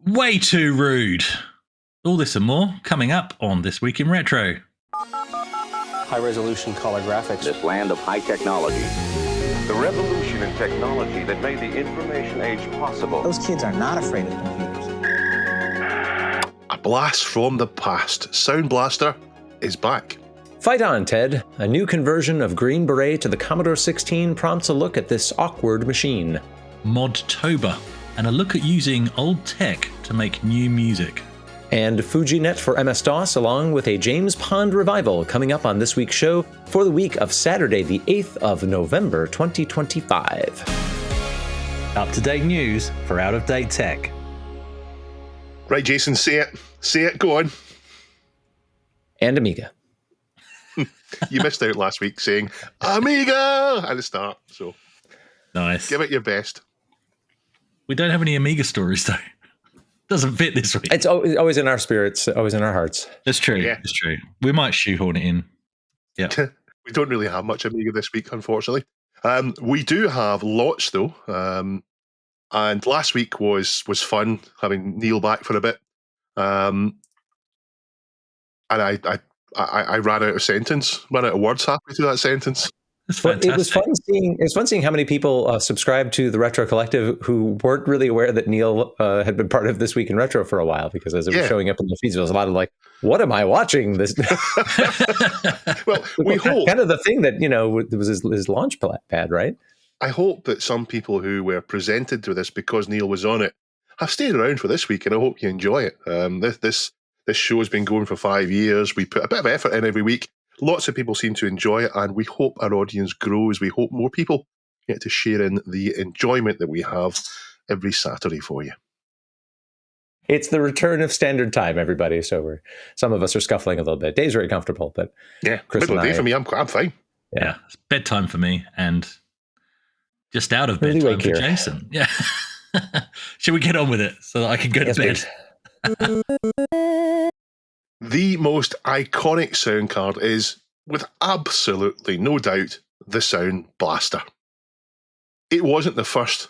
Way too rude. All this and more coming up on This Week in Retro. High-resolution color graphics. This land of high technology. The revolution in technology that made the information age possible. Those kids are not afraid of computers. A blast from the past. Sound Blaster is back. Fight on, Ted. A new conversion of Green Beret to the Commodore 16 prompts a look at this awkward machine. MODtober, and a look at using old tech to make new music. And FujiNet for MS-DOS, along with a James Pond revival coming up on this week's show for the week of Saturday, the 8th of November, 2025. Up-to-date news for out-of-date tech. Right, Jason, say it. Say it, go on. And Amiga. You missed out last week saying Amiga at the start, so Nice. give it your best. We don't have any Amiga stories, though. Doesn't fit this week. It's always in our spirits, always in our hearts. That's true. Yeah. It's true. We might shoehorn it in. Yeah. We don't really have much Amiga this week, unfortunately. We do have lots, though. And last week was fun, having Neil back for a bit. And I ran out of words halfway through that sentence. That's But fantastic. it was fun seeing how many people subscribed to the Retro Collective who weren't really aware that Neil had been part of This Week in Retro for a while, because as it was showing up in the feeds, there was a lot of like, what am I watching? This Well, we hope. kind of the thing that, it was his launch pad, right? I hope that some people who were presented to this because Neil was on it have stayed around for this week, and I hope you enjoy it. This show has been going for 5 years. We put a bit of effort in every week. Lots of people seem to enjoy it, and we hope our audience grows. We hope more people get to share in the enjoyment that we have every Saturday for you. It's the return of standard time, everybody. So some of us are scuffling a little bit. Dave's very comfortable, but Yeah, Chris middle of and the day I- for me. I'm fine. Yeah. It's bedtime for me and just out of Early bedtime wake for here. Jason. Yeah. Should we get on with it so that I can go to Yes, bed? please. The most iconic sound card is, with absolutely no doubt, the Sound Blaster. It wasn't the first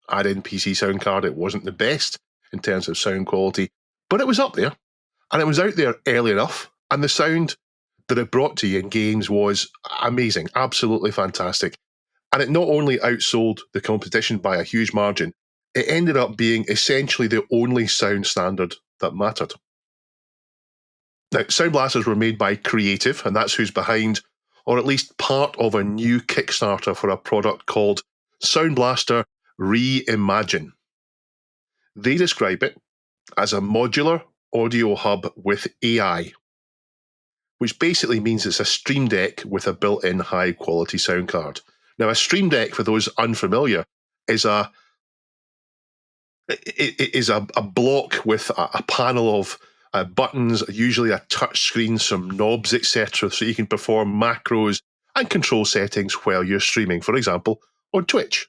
add-in PC sound card. It wasn't the best in terms of sound quality, but it was up there, and it was out there early enough, and the sound that it brought to you in games was amazing, absolutely fantastic. And it not only outsold the competition by a huge margin, it ended up being essentially the only sound standard that mattered. Now, Sound Blasters were made by Creative, and that's who's behind, or at least part of, a new Kickstarter for a product called Sound Blaster Reimagine. They describe it as a modular audio hub with AI, which basically means it's a Stream Deck with a built-in high-quality sound card. Now, a Stream Deck, for those unfamiliar, is a block with a panel of buttons, usually a touch screen, some knobs, etc., so you can perform macros and control settings while you're streaming, for example, on Twitch.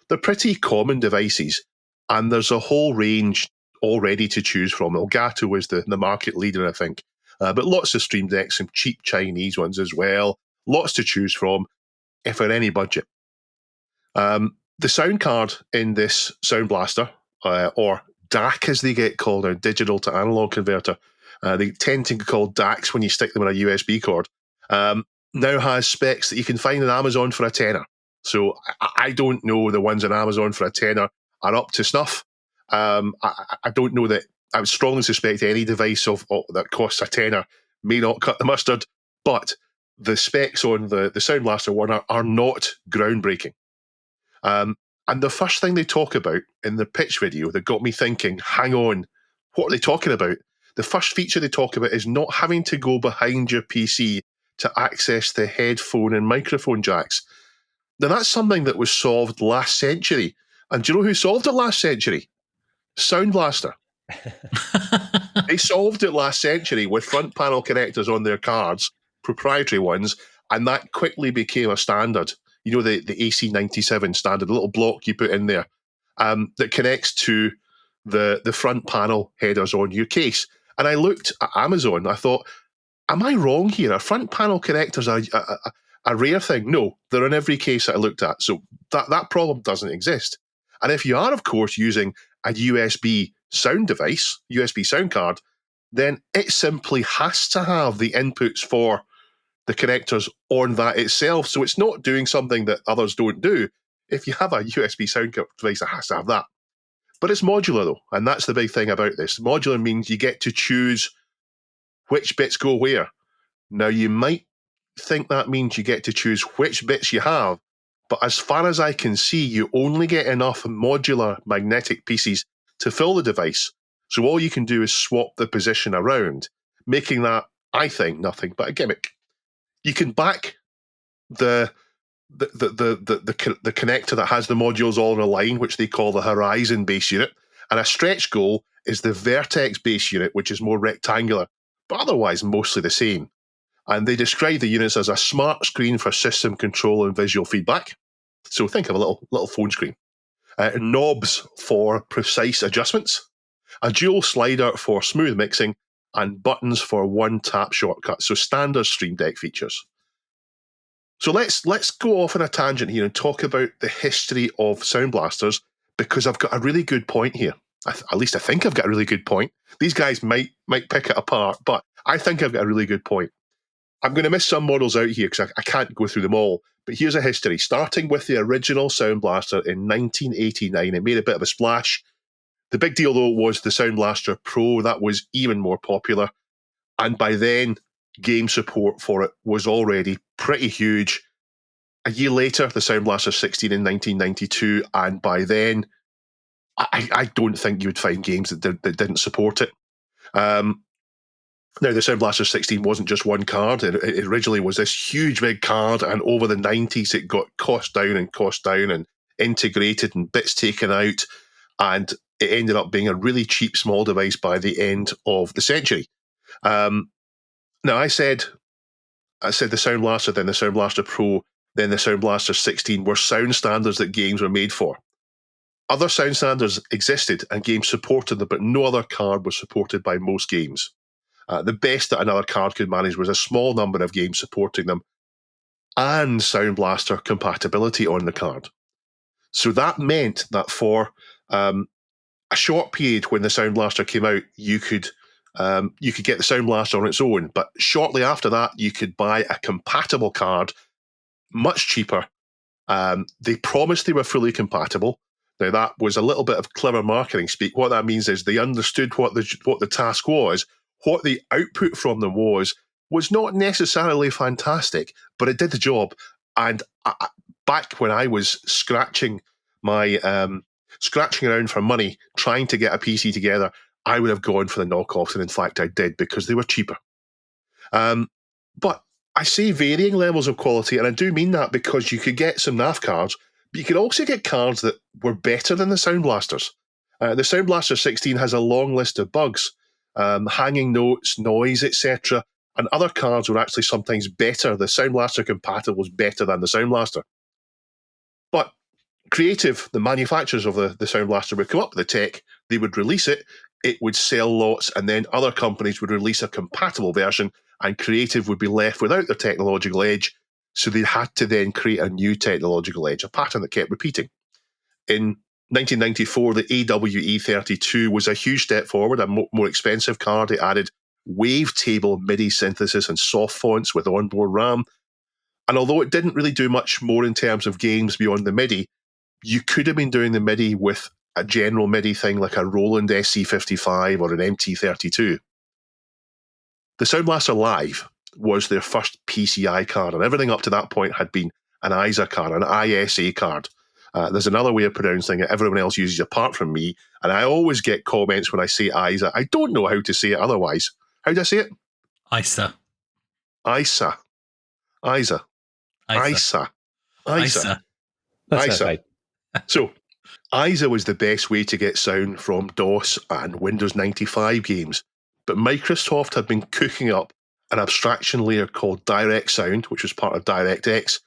They're pretty common devices, and there's a whole range already to choose from. Elgato is the market leader, I think, but lots of Stream Decks, some cheap Chinese ones as well, lots to choose from if for any budget. The sound card in this Sound Blaster, or DAC as they get called, a digital to analog converter. They tend to be called DACs when you stick them in a USB cord. Now has specs that you can find on Amazon for a tenner. So I don't know the ones on Amazon for a tenner are up to snuff. I don't know that. I would strongly suspect any device that costs a tenner may not cut the mustard, but the specs on the Sound Blaster one are not groundbreaking. And the first thing they talk about in the pitch video that got me thinking, hang on, what are they talking about? The first feature they talk about is not having to go behind your PC to access the headphone and microphone jacks. Now, that's something that was solved last century. And do you know who solved it last century? Sound Blaster. They solved it last century with front panel connectors on their cards, proprietary ones, and that quickly became a standard. You know, the AC97 standard, a little block you put in there that connects to the front panel headers on your case. And I looked at Amazon. I thought, am I wrong here? Are front panel connectors a rare thing? No, they're in every case that I looked at. So that problem doesn't exist. And if you are, of course, using a USB sound device, USB sound card, then it simply has to have the inputs for the connectors on that itself. So it's not doing something that others don't do. If you have a USB sound device, it has to have that. But it's modular though, and that's the big thing about this. Modular means you get to choose which bits go where. Now, you might think that means you get to choose which bits you have, but as far as I can see, you only get enough modular magnetic pieces to fill the device. So all you can do is swap the position around, making that, I think, nothing but a gimmick. You can back the connector that has the modules all in a line, which they call the Horizon base unit, and a stretch goal is the Vertex base unit, which is more rectangular, but otherwise mostly the same. And they describe the units as a smart screen for system control and visual feedback. So think of a little phone screen. Knobs for precise adjustments, a dual slider for smooth mixing, and buttons for one-tap shortcuts. So standard Stream Deck features. So let's go off on a tangent here and talk about the history of Sound Blasters, because I've got a really good point here. At least I think I've got a really good point. These guys might pick it apart, but I think I've got a really good point. I'm going to miss some models out here because I can't go through them all, but here's a history. Starting with the original Sound Blaster in 1989, it made a bit of a splash. The big deal, though, was the Sound Blaster Pro. That was even more popular. And by then, game support for it was already pretty huge. A year later, the Sound Blaster 16 in 1992, and by then, I don't think you would find games that didn't support it. Now, the Sound Blaster 16 wasn't just one card. It originally was this huge big card, and over the 90s, it got cost down and integrated and bits taken out, and it ended up being a really cheap small device by the end of the century. Now, I said the Sound Blaster, then the Sound Blaster Pro, then the Sound Blaster 16 were sound standards that games were made for. Other sound standards existed and games supported them, but no other card was supported by most games. The best that another card could manage was a small number of games supporting them and Sound Blaster compatibility on the card. So that meant that for a short period when the Sound Blaster came out, you could get the Sound Blaster on its own, but shortly after that, you could buy a compatible card, much cheaper. They promised they were fully compatible. Now, that was a little bit of clever marketing speak. What that means is they understood what the task was. What the output from them was not necessarily fantastic, but it did the job. And back when I was scratching around for money, trying to get a PC together, I would have gone for the knockoffs, and in fact I did, because they were cheaper. But I see varying levels of quality, and I do mean that because you could get some NAF cards, but you could also get cards that were better than the Sound Blasters. The Sound Blaster 16 has a long list of bugs, hanging notes, noise, etc. And other cards were actually sometimes better. The Sound Blaster compatible was better than the Sound Blaster. But Creative, the manufacturers of the Sound Blaster, would come up with the tech, they would release it, it would sell lots, and then other companies would release a compatible version, and Creative would be left without their technological edge, so they had to then create a new technological edge, a pattern that kept repeating. In 1994, the AWE32 was a huge step forward, a more expensive card. It added wavetable MIDI synthesis and soft fonts with onboard RAM. And although it didn't really do much more in terms of games beyond the MIDI, you could have been doing the MIDI with a general MIDI thing like a Roland SC55 or an MT32. The Sound Blaster Live was their first PCI card, and everything up to that point had been an ISA card, an ISA card. There's another way of pronouncing it everyone else uses apart from me, and I always get comments when I say ISA. I don't know how to say it otherwise. How do I say it? ISA. ISA. ISA. ISA. ISA. That's not right. So, ISA was the best way to get sound from DOS and Windows 95 games, but Microsoft had been cooking up an abstraction layer called Direct Sound, which was part of DirectX,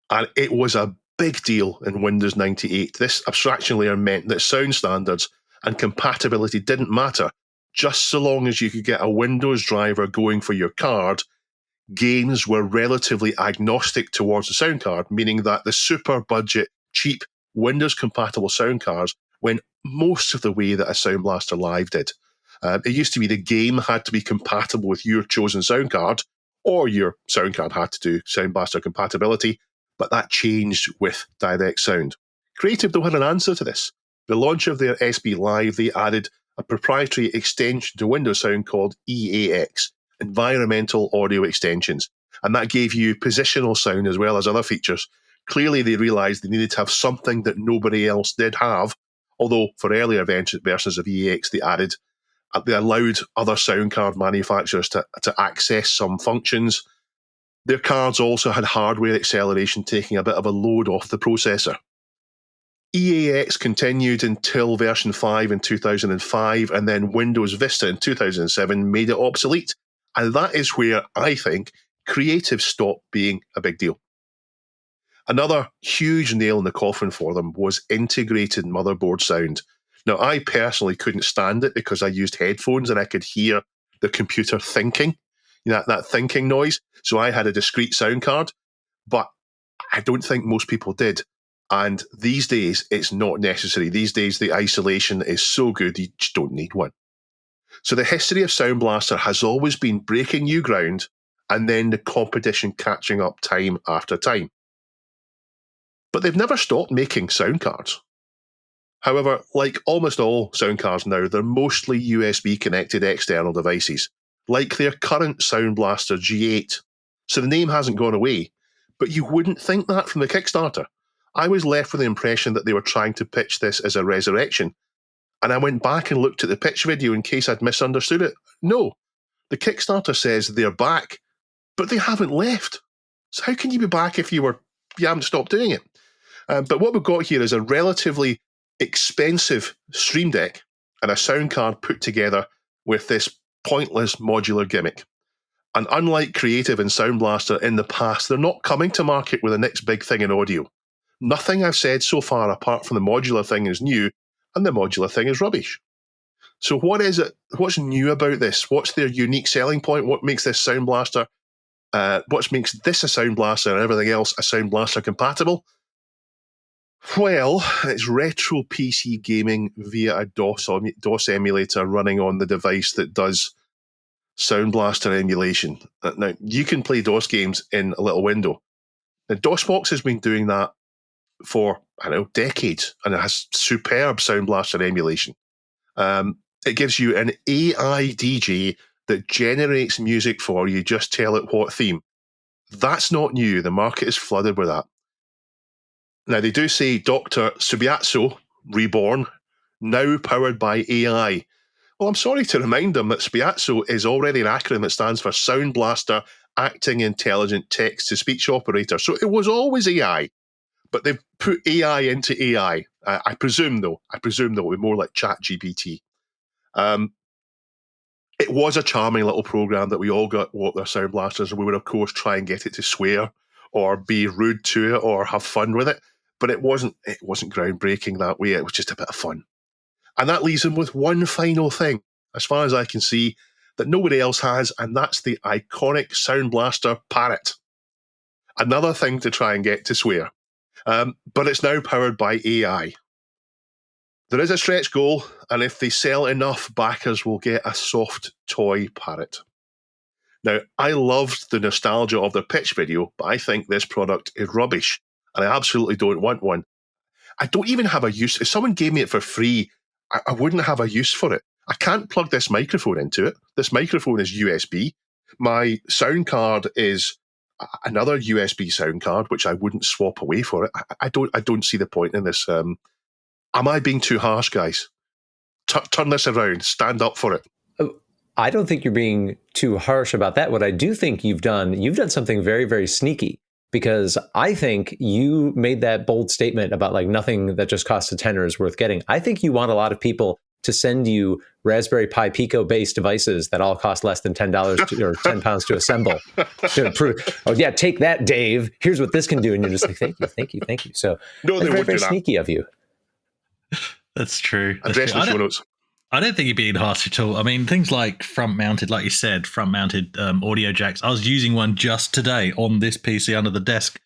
and it was a big deal in Windows 98. This abstraction layer meant that sound standards and compatibility didn't matter. Just so long as you could get a Windows driver going for your card, games were relatively agnostic towards the sound card, meaning that the super budget, cheap Windows-compatible sound cards went most of the way that a Sound Blaster Live did. It used to be the game had to be compatible with your chosen sound card, or your sound card had to do Sound Blaster compatibility, but that changed with Direct Sound. Creative though had an answer to this. The launch of their SB Live, they added a proprietary extension to Windows Sound called EAX, Environmental Audio Extensions, and that gave you positional sound as well as other features. Clearly they realised they needed to have something that nobody else did have, although for earlier versions of EAX they allowed other sound card manufacturers to access some functions. Their cards also had hardware acceleration, taking a bit of a load off the processor. EAX continued until version 5 in 2005, and then Windows Vista in 2007 made it obsolete. And that is where I think Creative stopped being a big deal. Another huge nail in the coffin for them was integrated motherboard sound. Now, I personally couldn't stand it because I used headphones and I could hear the computer thinking, that thinking noise. So I had a discrete sound card, but I don't think most people did. And these days, it's not necessary. These days, the isolation is so good, you just don't need one. So the history of Sound Blaster has always been breaking new ground and then the competition catching up time after time. But they've never stopped making sound cards. However, like almost all sound cards now, they're mostly USB-connected external devices, like their current Sound Blaster G8. So the name hasn't gone away, but you wouldn't think that from the Kickstarter. I was left with the impression that they were trying to pitch this as a resurrection, and I went back and looked at the pitch video in case I'd misunderstood it. No, the Kickstarter says they're back, but they haven't left. So how can you be back if you haven't stopped doing it? But what we've got here is a relatively expensive Stream Deck and a sound card put together with this pointless modular gimmick. And unlike Creative and Sound Blaster in the past, they're not coming to market with the next big thing in audio. Nothing I've said so far apart from the modular thing is new, and the modular thing is rubbish. So what is it? What's new about this? What's their unique selling point? What makes this Sound Blaster? What makes this a Sound Blaster and everything else a Sound Blaster compatible? Well, it's retro PC gaming via a DOS emulator running on the device that does Sound Blaster emulation. Now, you can play DOS games in a little window. Now, DOSBox has been doing that for, decades, and it has superb Sound Blaster emulation. It gives you an AI DJ that generates music for you, just tell it what theme. That's not new. The market is flooded with that. Now, they do say Dr. Subiatsu Reborn, now powered by AI. Well, I'm sorry to remind them that Spiazzo is already an acronym that stands for Sound Blaster Acting Intelligent Text-to-Speech Operator. So it was always AI, but they've put AI into AI. I presume, though, it will be more like ChatGPT. It was a charming little program that we all got what their Sound Blasters, and we would, of course, try and get it to swear or be rude to it or have fun with it. But it wasn't groundbreaking that way. It was just a bit of fun. And that leaves them with one final thing, as far as I can see, that nobody else has, and that's the iconic Sound Blaster Parrot. Another thing to try and get to swear. But it's now powered by AI. There is a stretch goal, and if they sell enough, backers will get a soft toy parrot. Now, I loved the nostalgia of their pitch video, but I think this product is rubbish, and I absolutely don't want one. I don't even have a use. If someone gave me it for free, I wouldn't have a use for it. I can't plug this microphone into it. This microphone is USB. My sound card is another USB sound card, which I wouldn't swap away for it. I don't see the point in this. Am I being too harsh, guys? Turn this around. Stand up for it. I don't think you're being too harsh about that. What I do think you've done something very, very sneaky, because I think you made that bold statement about like nothing that just costs a tenner is worth getting. I think you want a lot of people to send you Raspberry Pi Pico based devices that all cost less than $10 or £10 to assemble. To prove, oh yeah, take that, Dave. Here's what this can do, and you're just like, thank you. So no, that's very sneaky of you. That's true. Address the show notes. I don't think you're being harsh at all. I mean, things like front-mounted, like you said, front-mounted audio jacks. I was using one just today on this PC under the desk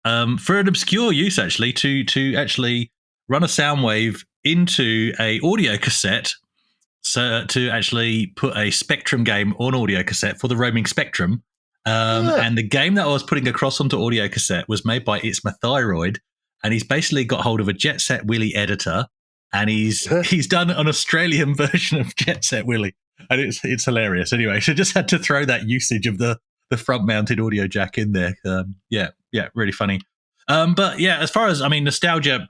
for an obscure use, actually, to actually run a sound wave into a audio cassette to actually put a Spectrum game on audio cassette for the roaming Spectrum. And the game that I was putting across onto audio cassette was made by It's My Thyroid, and he's basically got hold of a Jet Set Willy editor, and he's done an Australian version of Jet Set Willy, and it's hilarious. Anyway, so just had to throw that usage of the front-mounted audio jack in there. Yeah, really funny. But yeah, as far as nostalgia,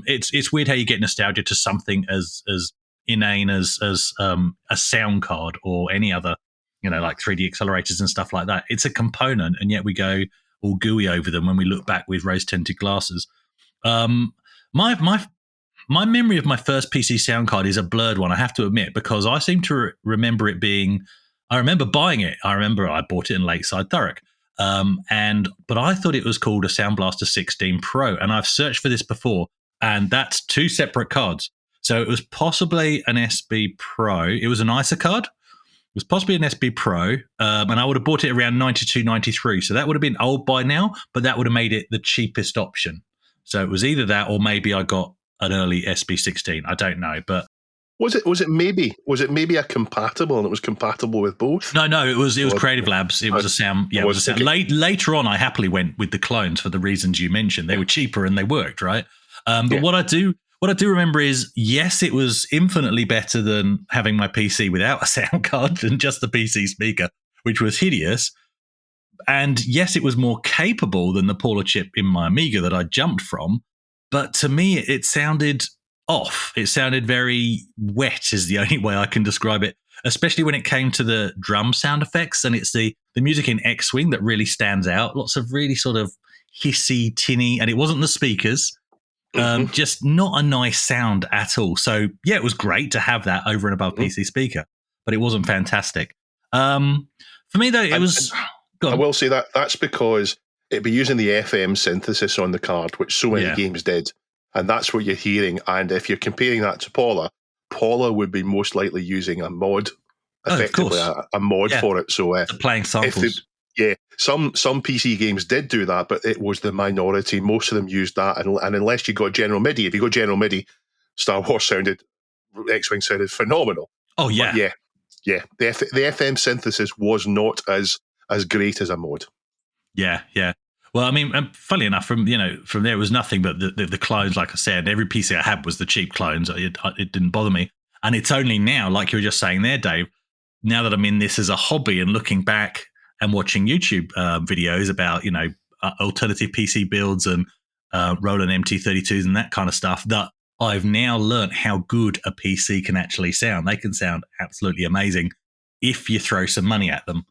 it's weird how you get nostalgia to something as inane as a sound card or any other, like 3D accelerators and stuff like that. It's a component, and yet we go all gooey over them when we look back with rose-tinted glasses. My memory of my first PC sound card is a blurred one, I have to admit, because I seem to remember it being. I remember buying it. I remember I bought it in Lakeside, Thurrock. But I thought it was called a Sound Blaster 16 Pro, and I've searched for this before, and that's two separate cards. So it was possibly an SB Pro. It was an ISA card. It was possibly an SB Pro, and I would have bought it around 92, 93. So that would have been old by now, but that would have made it the cheapest option. So it was either that, or maybe I got an early SB 16. I don't know, but was it maybe a compatible, and it was compatible with both? No, it was Creative Labs. It was a sound. Yeah, it was a sound. Later on, I happily went with the clones for the reasons you mentioned. They were cheaper and they worked, right? But what I do remember is, yes, it was infinitely better than having my PC without a sound card and just the PC speaker, which was hideous. And yes, it was more capable than the Paula chip in my Amiga that I jumped from. But to me, it sounded off. It sounded very wet is the only way I can describe it, especially when it came to the drum sound effects. And it's the music in X-Wing that really stands out. Lots of really sort of hissy, tinny, and it wasn't the speakers. Just not a nice sound at all. So yeah, it was great to have that over and above PC speaker, but it wasn't fantastic. For me though, it was. I will say that's because it'd be using the FM synthesis on the card, which so many games did, and that's what you're hearing. And if you're comparing that to Paula would be most likely using a mod, effectively a mod for it. So playing samples. Some PC games did do that, but it was the minority. Most of them used that, and unless you got General MIDI, if you got General MIDI, Star Wars X-Wing sounded phenomenal. Oh yeah, yeah. The FM synthesis was not as great as a mod. Yeah. Well, I mean, funnily enough, from there it was nothing but the clones. Like I said, every PC I had was the cheap clones. It didn't bother me, and it's only now, like you were just saying there, Dave. Now that I'm in this as a hobby and looking back and watching YouTube videos about alternative PC builds and Roland MT32s and that kind of stuff, that I've now learnt how good a PC can actually sound. They can sound absolutely amazing if you throw some money at them.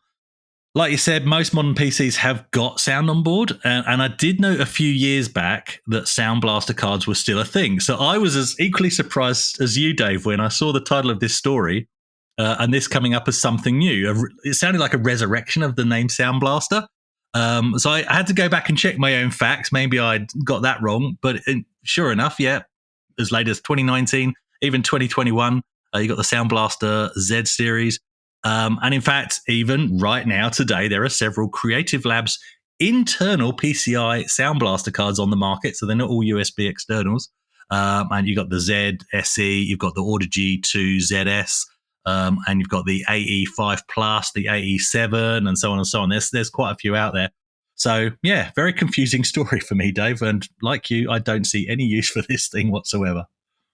Like you said, most modern PCs have got sound on board, and I did know a few years back that Sound Blaster cards were still a thing. So I was as equally surprised as you, Dave, when I saw the title of this story and this coming up as something new. It sounded like a resurrection of the name Sound Blaster. So I had to go back and check my own facts. Maybe I got that wrong, but sure enough, as late as 2019, even 2021, you got the Sound Blaster Z series. And in fact, even right now, today, there are several Creative Labs internal PCI Sound Blaster cards on the market. So they're not all USB externals. And you've got the Z SE, you've got the Audigy 2 ZS, and you've got the AE5 Plus, the AE7, and so on and so on. There's quite a few out there. So yeah, very confusing story for me, Dave. And like you, I don't see any use for this thing whatsoever.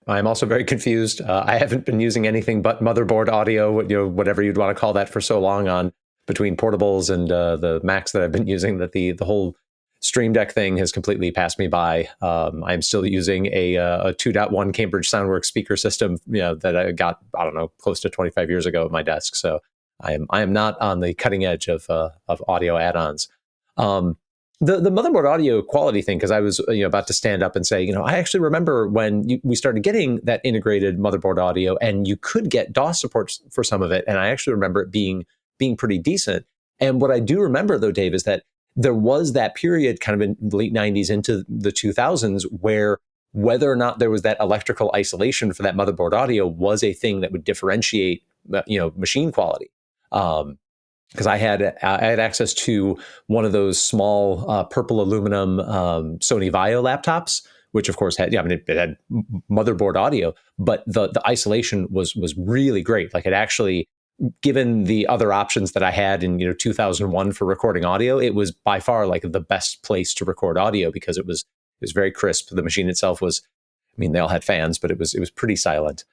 I'm also very confused. I haven't been using anything but motherboard audio, whatever you'd want to call that, for so long on between portables and the Macs that I've been using, that the whole Stream Deck thing has completely passed me by. I'm still using a 2.1 Cambridge Soundworks speaker system, that I got, I don't know, close to 25 years ago at my desk. So I am not on the cutting edge of audio add-ons. The motherboard audio quality thing, because I was about to stand up and say, I actually remember when we started getting that integrated motherboard audio, and you could get DOS support for some of it, and I actually remember it being pretty decent. And what I do remember, though, Dave, is that there was that period kind of in the late 90s into the 2000s where whether or not there was that electrical isolation for that motherboard audio was a thing that would differentiate machine quality. Because I had access to one of those small purple aluminum Sony Vaio laptops which of course had, it had motherboard audio, but the isolation was really great. Like, it actually, given the other options that I had in 2001 for recording audio, it was by far like the best place to record audio because it was very crisp. The machine itself was, they all had fans, but it was pretty silent.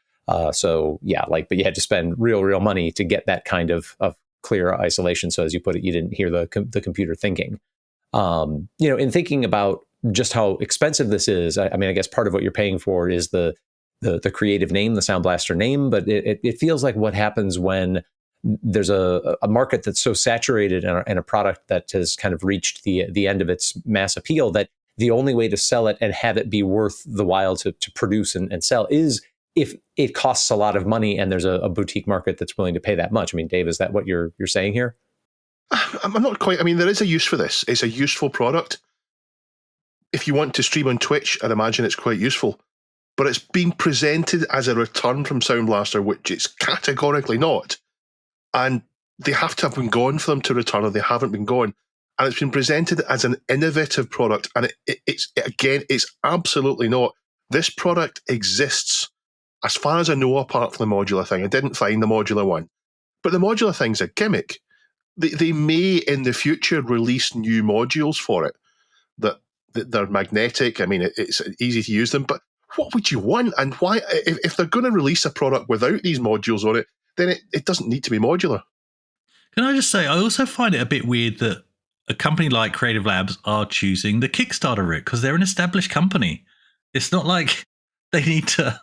So yeah, but you had to spend real money to get that kind of clear isolation. So as you put it, you didn't hear the computer thinking. In thinking about just how expensive this is, I guess part of what you're paying for is the creative name, the Sound Blaster name, but it feels like what happens when there's a market that's so saturated and a product that has kind of reached the end of its mass appeal, that the only way to sell it and have it be worth the while to produce and sell is if it costs a lot of money and there's a boutique market that's willing to pay that much. Dave, is that what you're saying here? I'm not quite. There is a use for this. It's a useful product. If you want to stream on Twitch, I'd imagine it's quite useful. But it's been presented as a return from Sound Blaster, which it's categorically not. And they have to have been gone for them to return, or they haven't been gone. And it's been presented as an innovative product. And it's absolutely not. This product exists, as far as I know, apart from the modular thing. I didn't find the modular one. But the modular thing's a gimmick. They may, in the future, release new modules for it that they're magnetic. It's easy to use them. But what would you want? And why? If they're going to release a product without these modules on it, then it doesn't need to be modular. Can I just say, I also find it a bit weird that a company like Creative Labs are choosing the Kickstarter route, because they're an established company. It's not like they need to,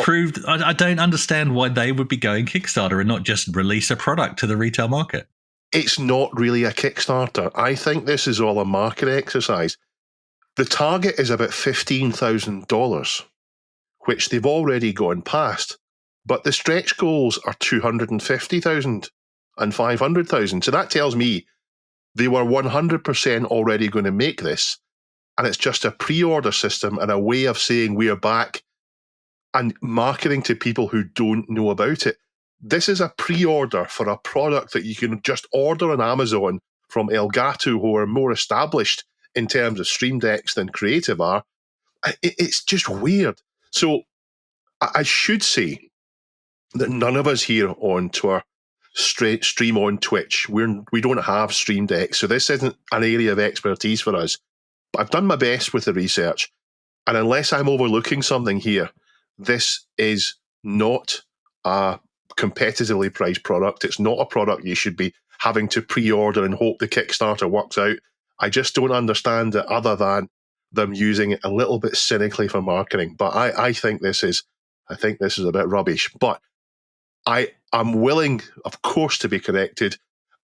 prove. I don't understand why they would be going Kickstarter and not just release a product to the retail market. It's not really a Kickstarter. I think this is all a market exercise. The target is about $15,000, which they've already gone past. But the stretch goals are $250,000 and $500,000. So that tells me they were 100% already going to make this. And it's just a pre-order system and a way of saying we're back and marketing to people who don't know about it. This is a pre-order for a product that you can just order on Amazon from Elgato, who are more established in terms of Stream Decks than Creative are. It's just weird. So I should say that none of us here on Twitter stream on Twitch. We don't have Stream Decks, so this isn't an area of expertise for us. But I've done my best with the research, and unless I'm overlooking something here, this is not a competitively priced product. It's not a product you should be having to pre-order and hope the Kickstarter works out. I just don't understand it other than them using it a little bit cynically for marketing. But I think this is a bit rubbish. But I'm willing, of course, to be corrected.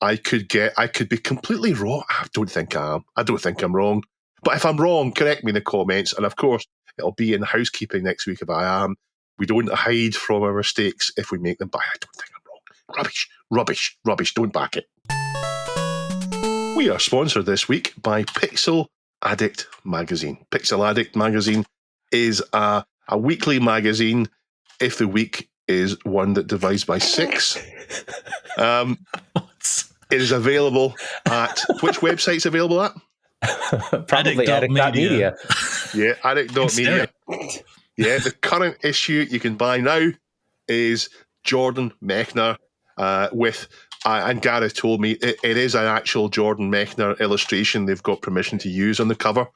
I could be completely wrong. I don't think I am. I don't think I'm wrong. But if I'm wrong, correct me in the comments. And of course, it'll be in Housekeeping next week if I am. We don't hide from our mistakes if we make them, but I don't think I'm wrong. Rubbish. Don't back it. We are sponsored this week by Pixel Addict magazine. Pixel Addict magazine is a weekly magazine if the week is one that divides by 6. It is available at... Which website's available at? Probably Addict.media. Yeah, Addict.media. Yeah, the current issue you can buy now is Jordan Mechner with... and Gareth told me it is an actual Jordan Mechner illustration they've got permission to use on the cover.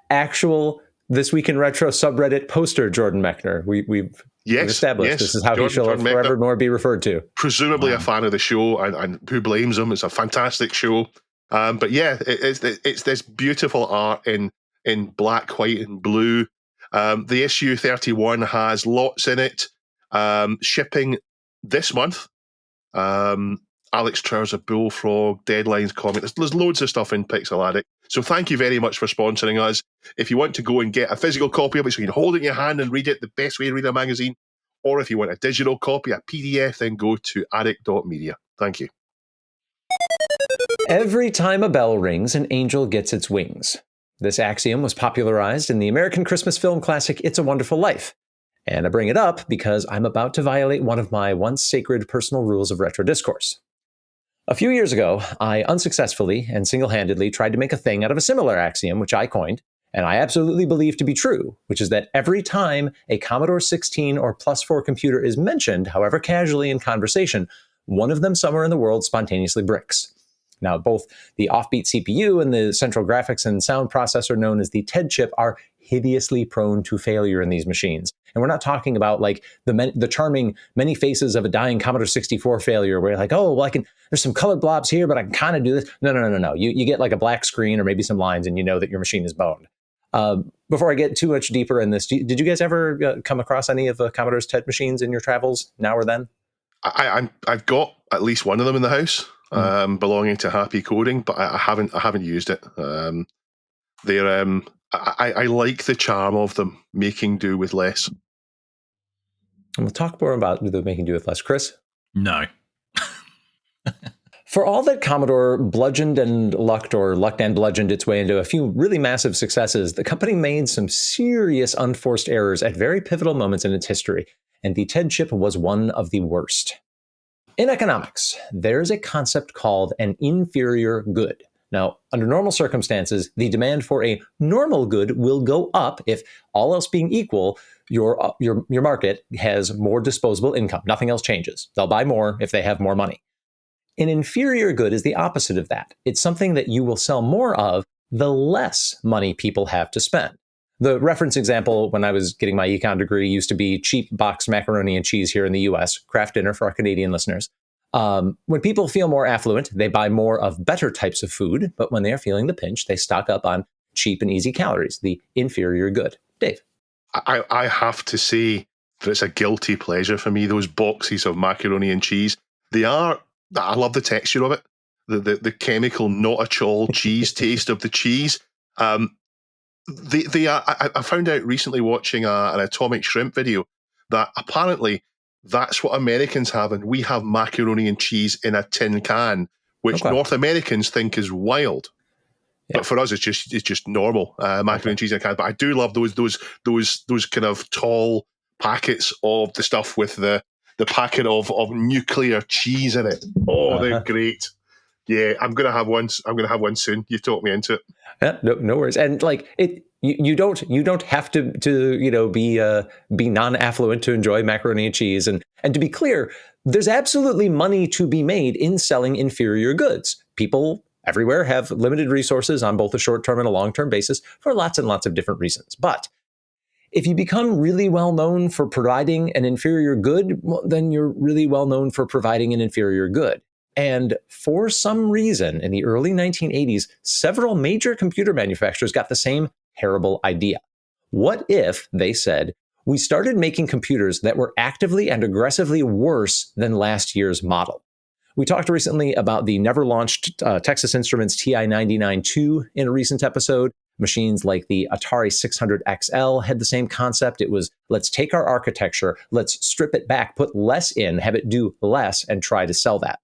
Actual This Week in Retro subreddit poster Jordan Mechner. We've established this is how he shall forevermore be referred to. Presumably a fan of the show, and who blames him? It's a fantastic show. But yeah, it's this beautiful art in black, white, and blue. The issue 31 has lots in it. Shipping this month. Alex Trower's a Bullfrog, Deadlines comic. There's loads of stuff in Pixel Addict. So thank you very much for sponsoring us. If you want to go and get a physical copy of it so you can hold it in your hand and read it, the best way to read a magazine, or if you want a digital copy, a PDF, then go to addict.media. Thank you. Every time a bell rings, an angel gets its wings. This axiom was popularized in the American Christmas film classic It's a Wonderful Life. And I bring it up because I'm about to violate one of my once sacred personal rules of retro discourse. A few years ago, I unsuccessfully and single-handedly tried to make a thing out of a similar axiom, which I coined, and I absolutely believe to be true, which is that every time a Commodore 16 or Plus4 computer is mentioned, however casually in conversation, one of them somewhere in the world spontaneously bricks. Now, both the offbeat CPU and the central graphics and sound processor known as the TED chip are hideously prone to failure in these machines. And we're not talking about like the charming many faces of a dying Commodore 64 failure where you're like, oh, well, there's some colored blobs here, but I can kind of do this. No. You get like a black screen or maybe some lines and you know that your machine is boned. Before I get too much deeper in this, did you guys ever come across any of Commodore's TED machines in your travels now or then? I've got at least one of them in the house, belonging to Happy Coding, but I haven't used it. They're I like the charm of them, making do with less. And we'll talk more about the making do with less. Chris? No. For all that Commodore bludgeoned and lucked, or lucked and bludgeoned its way into a few really massive successes, the company made some serious unforced errors at very pivotal moments in its history, and the TED chip was one of the worst. In economics, there's a concept called an inferior good. Now, under normal circumstances, the demand for a normal good will go up if, all else being equal, your market has more disposable income. Nothing else changes. They'll buy more if they have more money. An inferior good is the opposite of that. It's something that you will sell more of the less money people have to spend. The reference example when I was getting my econ degree used to be cheap box macaroni and cheese here in the US, craft dinner for our Canadian listeners. When people feel more affluent, they buy more of better types of food, but when they're feeling the pinch, they stock up on cheap and easy calories, the inferior good. Dave? I have to say that it's a guilty pleasure for me, those boxes of macaroni and cheese. I love the texture of it, the chemical, not at all cheese taste of the cheese. I found out recently watching an Atomic Shrimp video that apparently that's what Americans have, and we have macaroni and cheese in a tin can, which North Americans think is wild. Yeah. But for us, it's just normal macaroni and cheese in a can. But I do love those kind of tall packets of the stuff with the packet of nuclear cheese in it. Oh, they're great. Yeah, I'm gonna have one. I'm gonna have one soon. You talked me into it. Yeah, no worries. And like it, you don't have to be non-affluent to enjoy macaroni and cheese. And to be clear, there's absolutely money to be made in selling inferior goods. People everywhere have limited resources on both a short-term and a long-term basis for lots and lots of different reasons. But if you become really well known for providing an inferior good, well, then you're really well known for providing an inferior good. And for some reason, in the early 1980s, several major computer manufacturers got the same terrible idea. What if, they said, we started making computers that were actively and aggressively worse than last year's model? We talked recently about the never-launched Texas Instruments TI-99-2 in a recent episode. Machines like the Atari 600 XL had the same concept. It was, let's take our architecture, let's strip it back, put less in, have it do less, and try to sell that.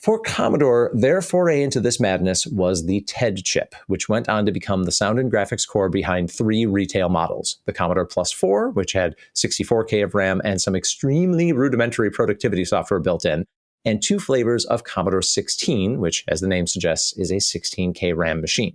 For Commodore, their foray into this madness was the TED chip, which went on to become the sound and graphics core behind 3 retail models. The Commodore Plus4, which had 64K of RAM and some extremely rudimentary productivity software built in, and 2 flavors of Commodore 16, which, as the name suggests, is a 16K RAM machine.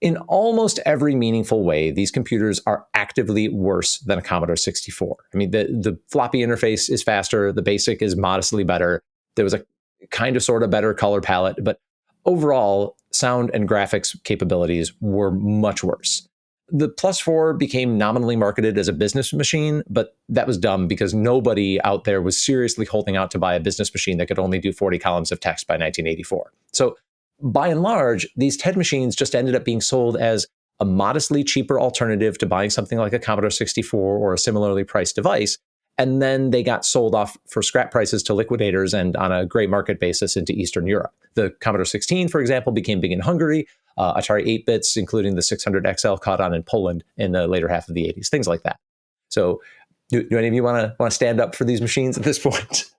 In almost every meaningful way, these computers are actively worse than a Commodore 64. I mean, the floppy interface is faster, the BASIC is modestly better, there was a kind of sort of better color palette, but overall, sound and graphics capabilities were much worse. The Plus4 became nominally marketed as a business machine, but that was dumb because nobody out there was seriously holding out to buy a business machine that could only do 40 columns of text by 1984. So by and large, these TED machines just ended up being sold as a modestly cheaper alternative to buying something like a Commodore 64 or a similarly priced device. And then they got sold off for scrap prices to liquidators and on a gray market basis into Eastern Europe. The Commodore 16, for example, became big in Hungary. Atari 8-bits, including the 600 XL, caught on in Poland in the later half of the 80s, things like that. So do any of you want to stand up for these machines at this point?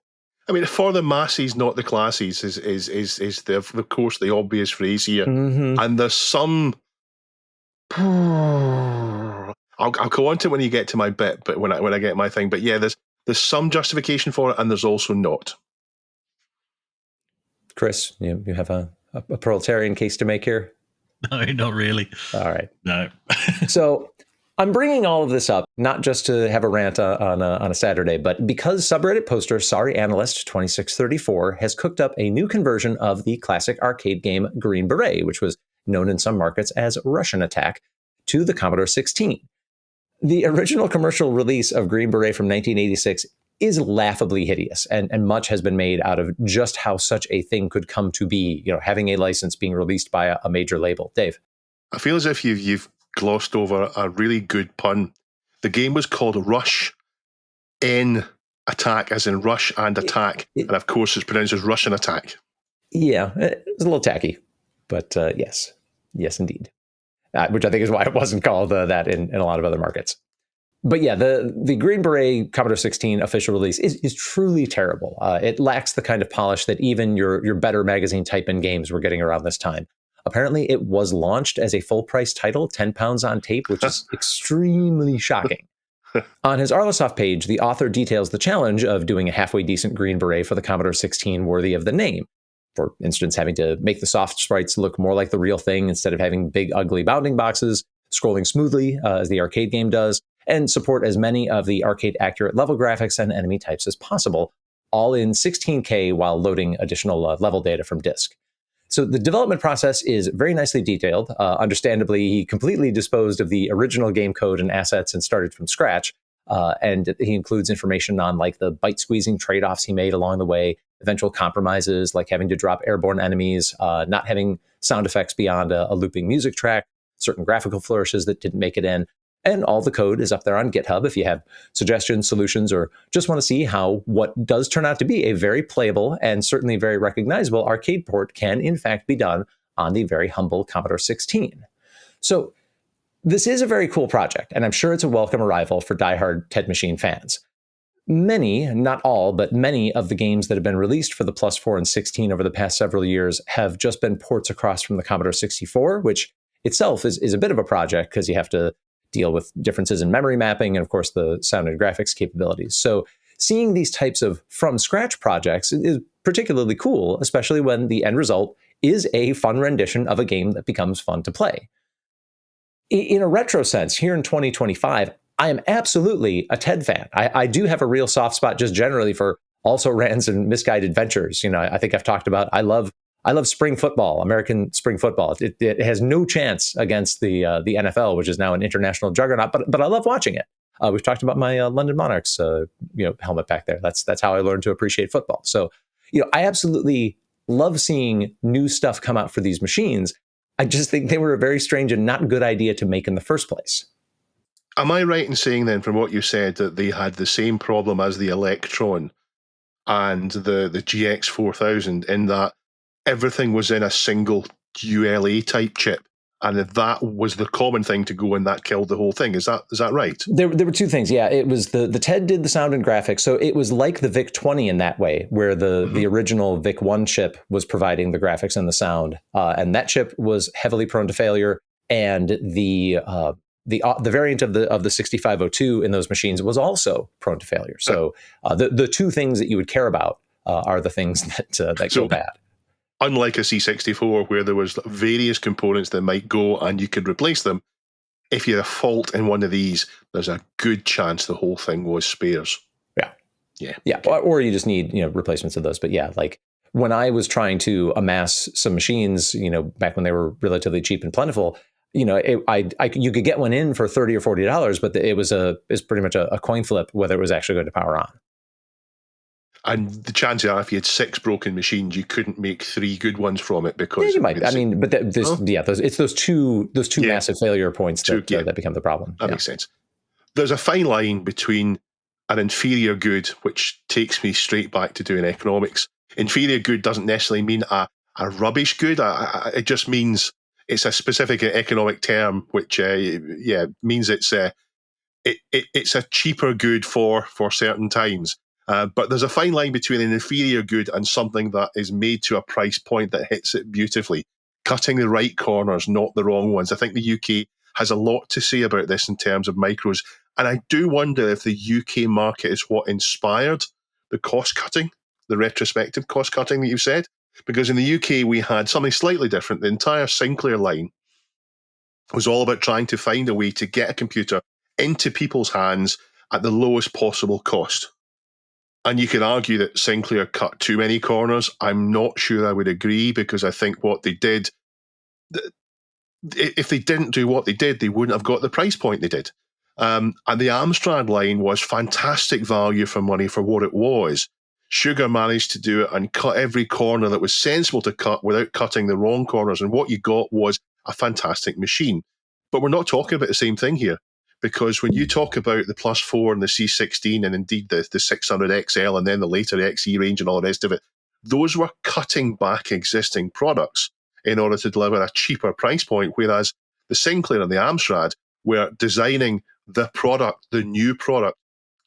I mean, for the masses, not the classes, is of course the obvious phrase here. Mm-hmm. And there's some... I'll go on to it when you get to my bit, but when I get my thing. But yeah, there's some justification for it, and there's also not. Chris, you have a proletarian case to make here? No, not really. All right. No. So I'm bringing all of this up not just to have a rant on a Saturday, but because subreddit poster Sorry Analyst 2634 has cooked up a new conversion of the classic arcade game Green Beret, which was known in some markets as Russian Attack, to the Commodore 16. The original commercial release of Green Beret from 1986 is laughably hideous, and much has been made out of just how such a thing could come to be, having a license being released by a major label. Dave? I feel as if you've glossed over a really good pun. The game was called Rush N Attack, as in rush and attack, and of course it's pronounced as Russian Attack. Yeah, it was a little tacky, but yes, indeed. Which I think is why it wasn't called that in a lot of other markets. But yeah, the Green Beret Commodore 16 official release is truly terrible. It lacks the kind of polish that even your better magazine type-in games were getting around this time. Apparently, it was launched as a full-price title, 10 pounds on tape, which is extremely shocking. On his Arlisoft page, the author details the challenge of doing a halfway decent Green Beret for the Commodore 16 worthy of the name. For instance, having to make the soft sprites look more like the real thing instead of having big, ugly bounding boxes, scrolling smoothly as the arcade game does, and support as many of the arcade-accurate level graphics and enemy types as possible, all in 16K while loading additional level data from disk. So the development process is very nicely detailed. Understandably, he completely disposed of the original game code and assets and started from scratch. And he includes information on like the byte squeezing trade-offs he made along the way, eventual compromises like having to drop airborne enemies, not having sound effects beyond a looping music track, certain graphical flourishes that didn't make it in. And all the code is up there on GitHub if you have suggestions, solutions, or just want to see how what does turn out to be a very playable and certainly very recognizable arcade port can in fact be done on the very humble Commodore 16. So this is a very cool project, and I'm sure it's a welcome arrival for diehard Ted Machine fans. Many, not all, but many of the games that have been released for the Plus 4 and 16 over the past several years have just been ports across from the Commodore 64, which itself is a bit of a project because you have to deal with differences in memory mapping and, of course, the sound and graphics capabilities. So seeing these types of from-scratch projects is particularly cool, especially when the end result is a fun rendition of a game that becomes fun to play. In a retro sense, here in 2025, I am absolutely a Ted fan. I do have a real soft spot just generally for also-rans and misguided ventures. I think I've talked about I love spring football, American spring football. It has no chance against the NFL, which is now an international juggernaut, but I love watching it. We've talked about my London Monarchs helmet back there. That's how I learned to appreciate football. So, I absolutely love seeing new stuff come out for these machines. I just think they were a very strange and not good idea to make in the first place. Am I right in saying then, from what you said, that they had the same problem as the Electron and the GX 4000 in that everything was in a single ULA type chip, and that was the common thing to go, and that killed the whole thing? Is that right? There were two things. Yeah, it was the TED did the sound and graphics, so it was like the VIC-20 in that way, where the original VIC-1 chip was providing the graphics and the sound, and that chip was heavily prone to failure, and the variant of the 6502 in those machines was also prone to failure. So the two things that you would care about are the things that go bad. Unlike a C64, where there was various components that might go and you could replace them, if you had a fault in one of these, there's a good chance the whole thing was spares. Yeah. Or you just need replacements of those. But yeah, like when I was trying to amass some machines, back when they were relatively cheap and plentiful, you could get one in for $30 or $40, but it was pretty much a coin flip whether it was actually going to power on. And the chances are, if you had 6 broken machines, you couldn't make 3 good ones from it because you might. I mean, but it's those two massive failure points that become the problem. That makes sense. There's a fine line between an inferior good, which takes me straight back to doing economics. Inferior good doesn't necessarily mean a rubbish good. It just means it's a specific economic term, which means it's a cheaper good for certain times. But there's a fine line between an inferior good and something that is made to a price point that hits it beautifully, cutting the right corners, not the wrong ones. I think the UK has a lot to say about this in terms of micros. And I do wonder if the UK market is what inspired the cost cutting, the retrospective cost cutting that you've said. Because in the UK, we had something slightly different. The entire Sinclair line was all about trying to find a way to get a computer into people's hands at the lowest possible cost. And you can argue that Sinclair cut too many corners. I'm not sure I would agree, because I think what they did, if they didn't do what they did, they wouldn't have got the price point they did. And the Amstrad line was fantastic value for money for what it was. Sugar managed to do it and cut every corner that was sensible to cut without cutting the wrong corners. And what you got was a fantastic machine. But we're not talking about the same thing here, because when you talk about the Plus 4 and the C16 and indeed the 600 XL and then the later XE range and all the rest of it, those were cutting back existing products in order to deliver a cheaper price point, whereas the Sinclair and the Amstrad were designing the product, the new product,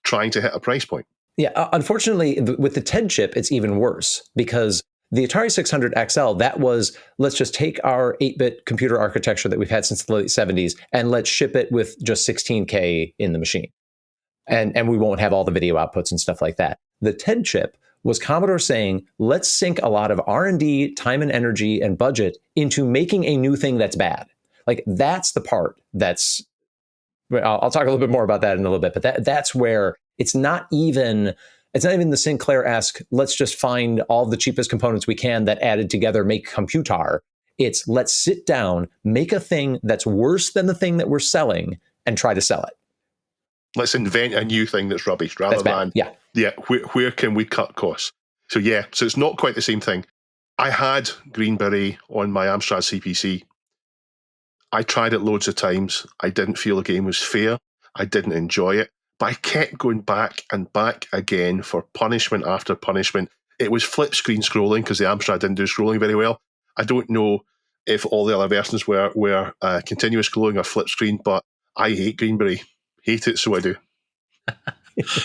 trying to hit a price point. Yeah, unfortunately, with the TED chip, it's even worse, because the Atari 600 XL, that was, let's just take our 8-bit computer architecture that we've had since the late 70s and let's ship it with just 16K in the machine. And we won't have all the video outputs and stuff like that. The TED chip was Commodore saying, let's sink a lot of R&D, time and energy and budget into making a new thing that's bad. Like, that's the part that's, I'll talk a little bit more about that in a little bit, but that's where it's not even the Sinclair-esque, let's just find all the cheapest components we can that added together make computer. It's let's sit down, make a thing that's worse than the thing that we're selling and try to sell it. Let's invent a new thing that's rubbish rather than, where can we cut costs? So it's not quite the same thing. I had Green Beret on my Amstrad CPC. I tried it loads of times. I didn't feel the game was fair. I didn't enjoy it. But I kept going back and back again for punishment after punishment. It was flip screen scrolling, because the Amstrad didn't do scrolling very well. I don't know if all the other versions were continuous scrolling or flip screen, but I hate Green Beret. Hate it, so I do.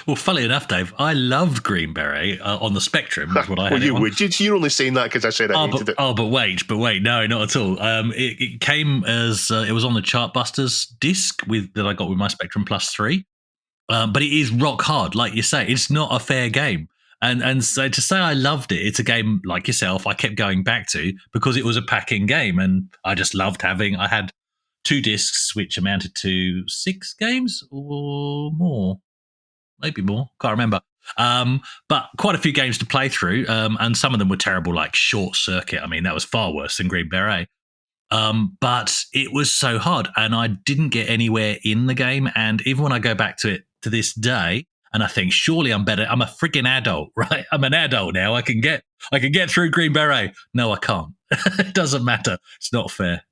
Well, funnily enough, Dave, I loved Green Beret on the Spectrum. That's what I had. Well, you would. You're only saying that because I said I hated it. But wait, no, not at all. It came as it was on the Chartbusters disc that I got with my Spectrum Plus 3. But it is rock hard, like you say. It's not a fair game. And so to say I loved it, it's a game like yourself I kept going back to because it was a packing game, and I just loved I had 2 discs, which amounted to 6 games or more. Maybe more, can't remember. But quite a few games to play through, and some of them were terrible, like Short Circuit. I mean, that was far worse than Green Beret. But it was so hard, and I didn't get anywhere in the game. And even when I go back to it to this day, and I think, surely I'm better. I'm a freaking adult, right? I'm an adult now. I can get through Green Beret. No, I can't. It doesn't matter. It's not fair.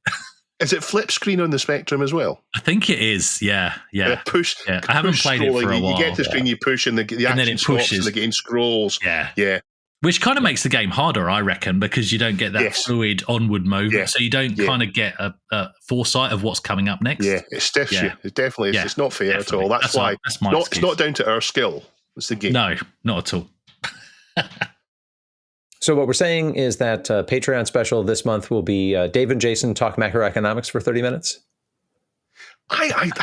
Is it flip screen on the Spectrum as well? I think it is. Yeah. Push. I haven't played it for a while. You get to the screen, you push, and the action stops, and the game scrolls. Yeah. Which kind of makes the game harder, I reckon, because you don't get that fluid onward movement, so you don't kind of get a foresight of what's coming up next. Yeah, it stiffs you. It definitely is. It's not fair at all. That's why it's not down to our skill. It's the game. No, not at all. So what we're saying is that Patreon special this month will be Dave and Jason talk macroeconomics for 30 minutes. I like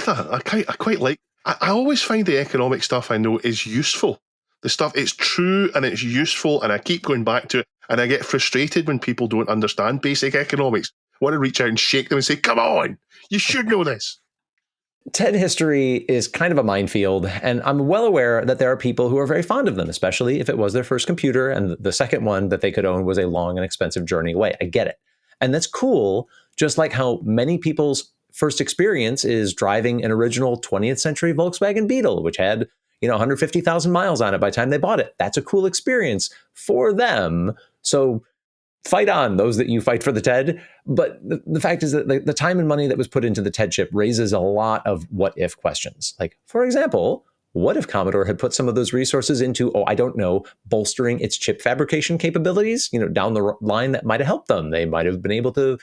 that. I quite like. I always find the economic stuff I know is useful. The stuff, it's true and it's useful, and I keep going back to it, and I get frustrated when people don't understand basic economics. I want to reach out and shake them and say, come on, you should know this. TED history is kind of a minefield, and I'm well aware that there are people who are very fond of them, especially if it was their first computer and the second one that they could own was a long and expensive journey away. I get it. And that's cool, just like how many people's first experience is driving an original 20th century Volkswagen Beetle, which had 150,000 miles on it by the time they bought it. That's a cool experience for them. So fight on, those that you fight for the TED. But the fact is that the time and money that was put into the TED chip raises a lot of what-if questions. Like, for example, what if Commodore had put some of those resources into, bolstering its chip fabrication capabilities? Down the line, that might have helped them. They might have been able to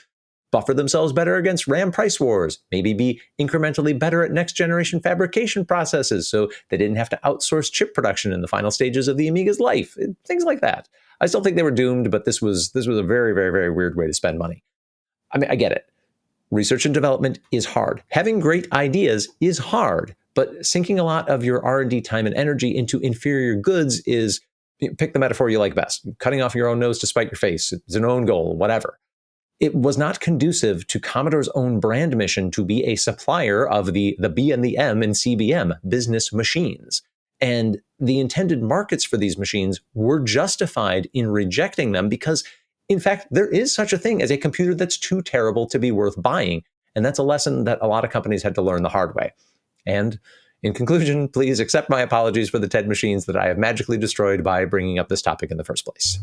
buffer themselves better against RAM price wars, maybe be incrementally better at next generation fabrication processes so they didn't have to outsource chip production in the final stages of the Amiga's life, things like that. I still think they were doomed, but this was a very, very, very weird way to spend money. I mean, I get it. Research and development is hard. Having great ideas is hard, but sinking a lot of your R&D time and energy into inferior goods pick the metaphor you like best. Cutting off your own nose to spite your face. It's an own goal, whatever. it was not conducive to Commodore's own brand mission to be a supplier of the B and the M in CBM, business machines. And the intended markets for these machines were justified in rejecting them because, in fact, there is such a thing as a computer that's too terrible to be worth buying. And that's a lesson that a lot of companies had to learn the hard way. And in conclusion, please accept my apologies for the TED machines that I have magically destroyed by bringing up this topic in the first place.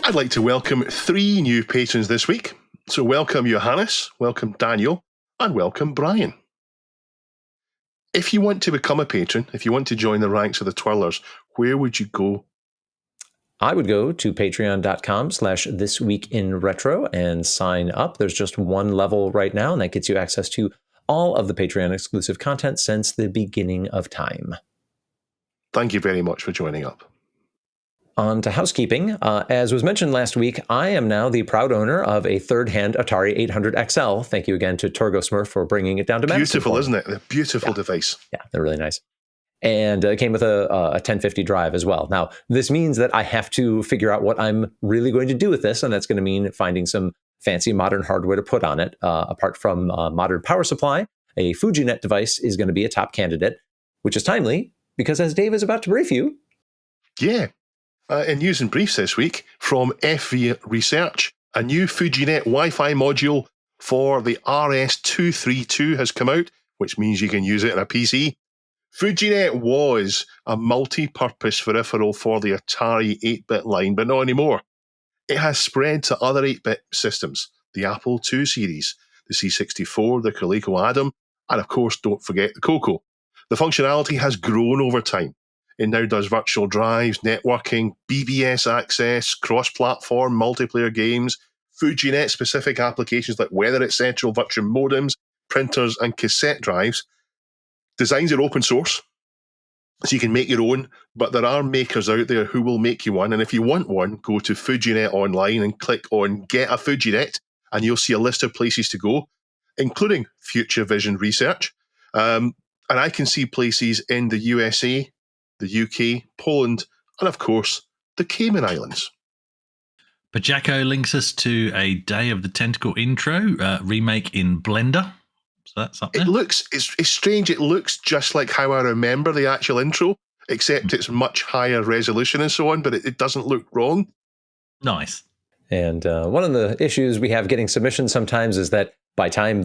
I'd like to welcome 3 new patrons this week. So welcome Johannes, welcome Daniel, and welcome Brian. If you want to become a patron, if you want to join the ranks of the Twirlers, where would you go? I would go to patreon.com/thisweekinretro and sign up. There's just one level right now, and that gets you access to all of the Patreon exclusive content since the beginning of time. Thank you very much for joining up. On to housekeeping. As was mentioned last week, I am now the proud owner of a third-hand Atari 800 XL. Thank you again to Torgo Smurf for bringing it down to Madison. Beautiful, isn't it? A beautiful device. Yeah, they're really nice. And it came with a 1050 drive as well. Now, this means that I have to figure out what I'm really going to do with this, and that's going to mean finding some fancy modern hardware to put on it. Apart from modern power supply, a FujiNet device is going to be a top candidate, which is timely because, as Dave is about to brief you... Yeah. In news and briefs this week, from FV Research, a new FujiNet Wi-Fi module for the RS232 has come out, which means you can use it on a PC. FujiNet was a multi-purpose peripheral for the Atari 8-bit line, but not anymore. It has spread to other 8-bit systems, the Apple II series, the C64, the Coleco Adam, and of course, don't forget the Coco. The functionality has grown over time. It now does virtual drives, networking, BBS access, cross-platform, multiplayer games, FujiNet-specific applications like Weather Essential, virtual modems, printers, and cassette drives. Designs are open source, so you can make your own, but there are makers out there who will make you one. And if you want one, go to FujiNet Online and click on Get a FujiNet, and you'll see a list of places to go, including Future Vision Research. And I can see places in the USA, the UK, Poland, and of course, the Cayman Islands. Pajako links us to a Day of the Tentacle intro remake in Blender. So that's up there. It's strange. It looks just like how I remember the actual intro, except it's much higher resolution and so on, but it doesn't look wrong. Nice. And one of the issues we have getting submissions sometimes is that by time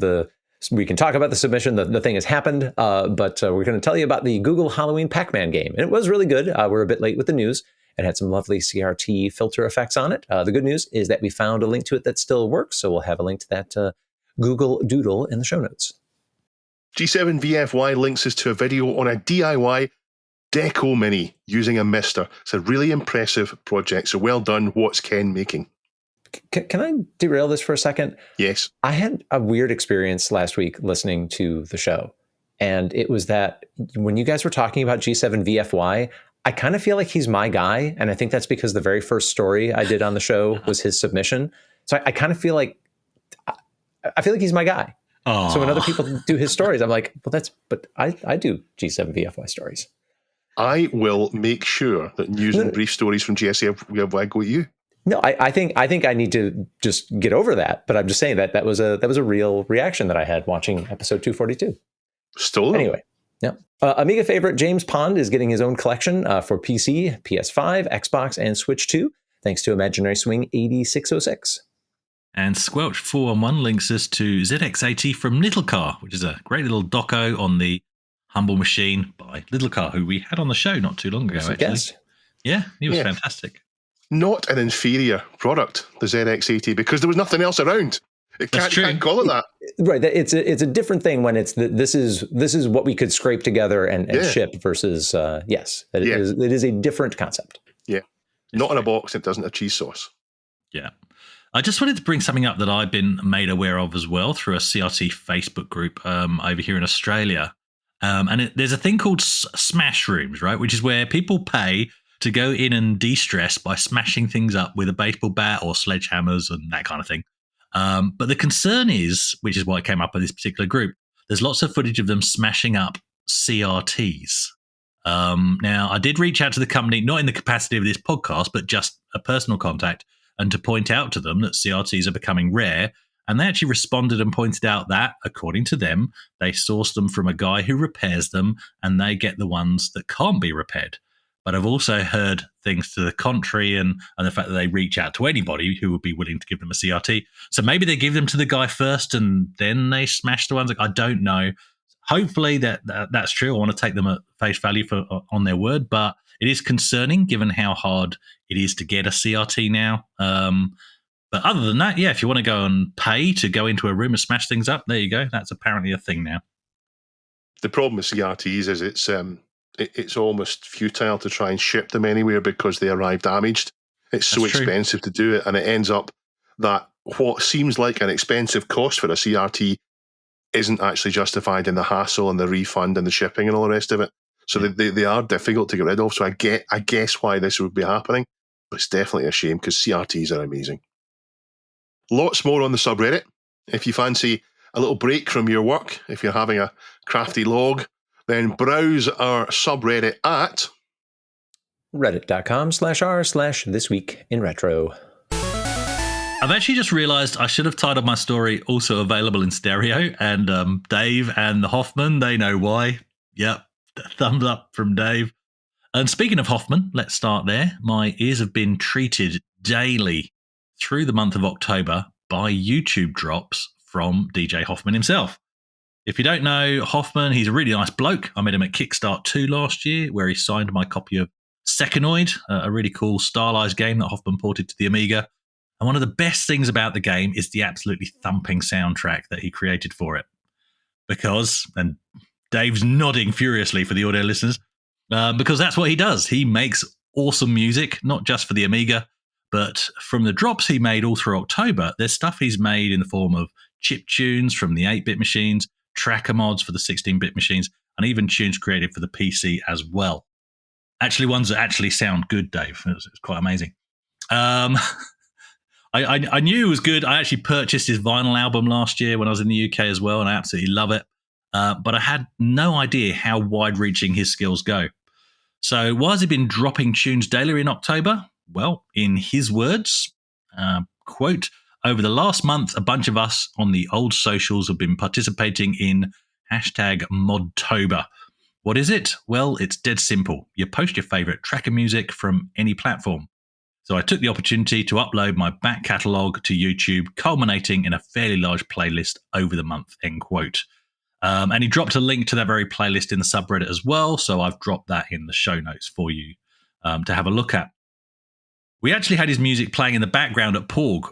we can talk about the submission, the thing has happened, but we're going to tell you about the Google Halloween Pac-Man game. And it was really good. We're a bit late with the news. It had some lovely CRT filter effects on it. The good news is that we found a link to it that still works, so we'll have a link to that Google Doodle in the show notes. G7VFY links us to a video on a DIY Deco Mini using a Mister. It's a really impressive project, so well done. What's Ken making? Can I derail this for a second? Yes. I had a weird experience last week listening to the show. And it was that when you guys were talking about G7VFY, I kind of feel like he's my guy. And I think that's because the very first story I did on the show was his submission. So I kind of feel like, he's my guy. Aww. So when other people do his stories, I'm like, but I do G7VFY stories. I will make sure that news and brief stories from GSVFY go to you. No, I think I need to just get over that. But I'm just saying that was a real reaction that I had watching episode 242. Stolen. Anyway, yeah. Amiga favorite James Pond is getting his own collection for PC, PS5, Xbox, and Switch 2, thanks to Imaginary Swing 8606. And Squelch411 links us to ZX80 from Little Car, which is a great little doco on the Humble Machine by Little Car, who we had on the show not too long ago, actually. Guest. Yeah, he was fantastic. Not an inferior product, the ZX80, because there was nothing else around. It can't call it that. Right. It's a different thing when it's this is what we could scrape together and ship versus it is a different concept. Yeah. Not in a box. It doesn't have cheese sauce. Yeah. I just wanted to bring something up that I've been made aware of as well through a CRT Facebook group over here in Australia. And there's a thing called Smash Rooms, right? Which is where people pay to go in and de-stress by smashing things up with a baseball bat or sledgehammers and that kind of thing. But the concern is, which is why it came up in this particular group, there's lots of footage of them smashing up CRTs. Now, I did reach out to the company, not in the capacity of this podcast, but just a personal contact, and to point out to them that CRTs are becoming rare. And they actually responded and pointed out that, according to them, they source them from a guy who repairs them, and they get the ones that can't be repaired. But I've also heard things to the contrary, and the fact that they reach out to anybody who would be willing to give them a CRT. So maybe they give them to the guy first, and then they smash the ones. I don't know. Hopefully that's true. I want to take them at face value on their word, but it is concerning given how hard it is to get a CRT now. But other than that, yeah, if you want to go and pay to go into a room and smash things up, there you go. That's apparently a thing now. The problem with CRTs is it's almost futile to try and ship them anywhere because they arrive damaged. It's so expensive to do it, and it ends up that what seems like an expensive cost for a CRT isn't actually justified in the hassle and the refund and the shipping and all the rest of it. So they are difficult to get rid of. So I guess why this would be happening, but it's definitely a shame because CRTs are amazing. Lots more on the subreddit. If you fancy a little break from your work, if you're having a crafty log, then browse our subreddit at reddit.com/r/thisweekinretro. I've actually just realized I should have titled my story also available in stereo, and Dave and the Hoffman, they know why. Yep, thumbs up from Dave. And speaking of Hoffman, let's start there. My ears have been treated daily through the month of October by YouTube drops from DJ Hoffman himself. If you don't know Hoffman, he's a really nice bloke. I met him at Kickstart 2 last year, where he signed my copy of Secondoid, a really cool stylized game that Hoffman ported to the Amiga. And one of the best things about the game is the absolutely thumping soundtrack that he created for it. Because, and Dave's nodding furiously for the audio listeners, because that's what he does. He makes awesome music, not just for the Amiga, but from the drops he made all through October, there's stuff he's made in the form of chip tunes from the 8-bit machines, tracker mods for the 16-bit machines, and even tunes created for the PC as well. Actually, ones that actually sound good, Dave. It's quite amazing. I knew it was good. I actually purchased his vinyl album last year when I was in the UK as well, and I absolutely love it. But I had no idea how wide-reaching his skills go. So why has he been dropping tunes daily in October? Well, in his words, quote, over the last month, a bunch of us on the old socials have been participating in #MODtober. What is it? Well, it's dead simple. You post your favorite tracker music from any platform. So I took the opportunity to upload my back catalogue to YouTube, culminating in a fairly large playlist over the month, end quote. And he dropped a link to that very playlist in the subreddit as well, so I've dropped that in the show notes for you to have a look at. We actually had his music playing in the background at Porg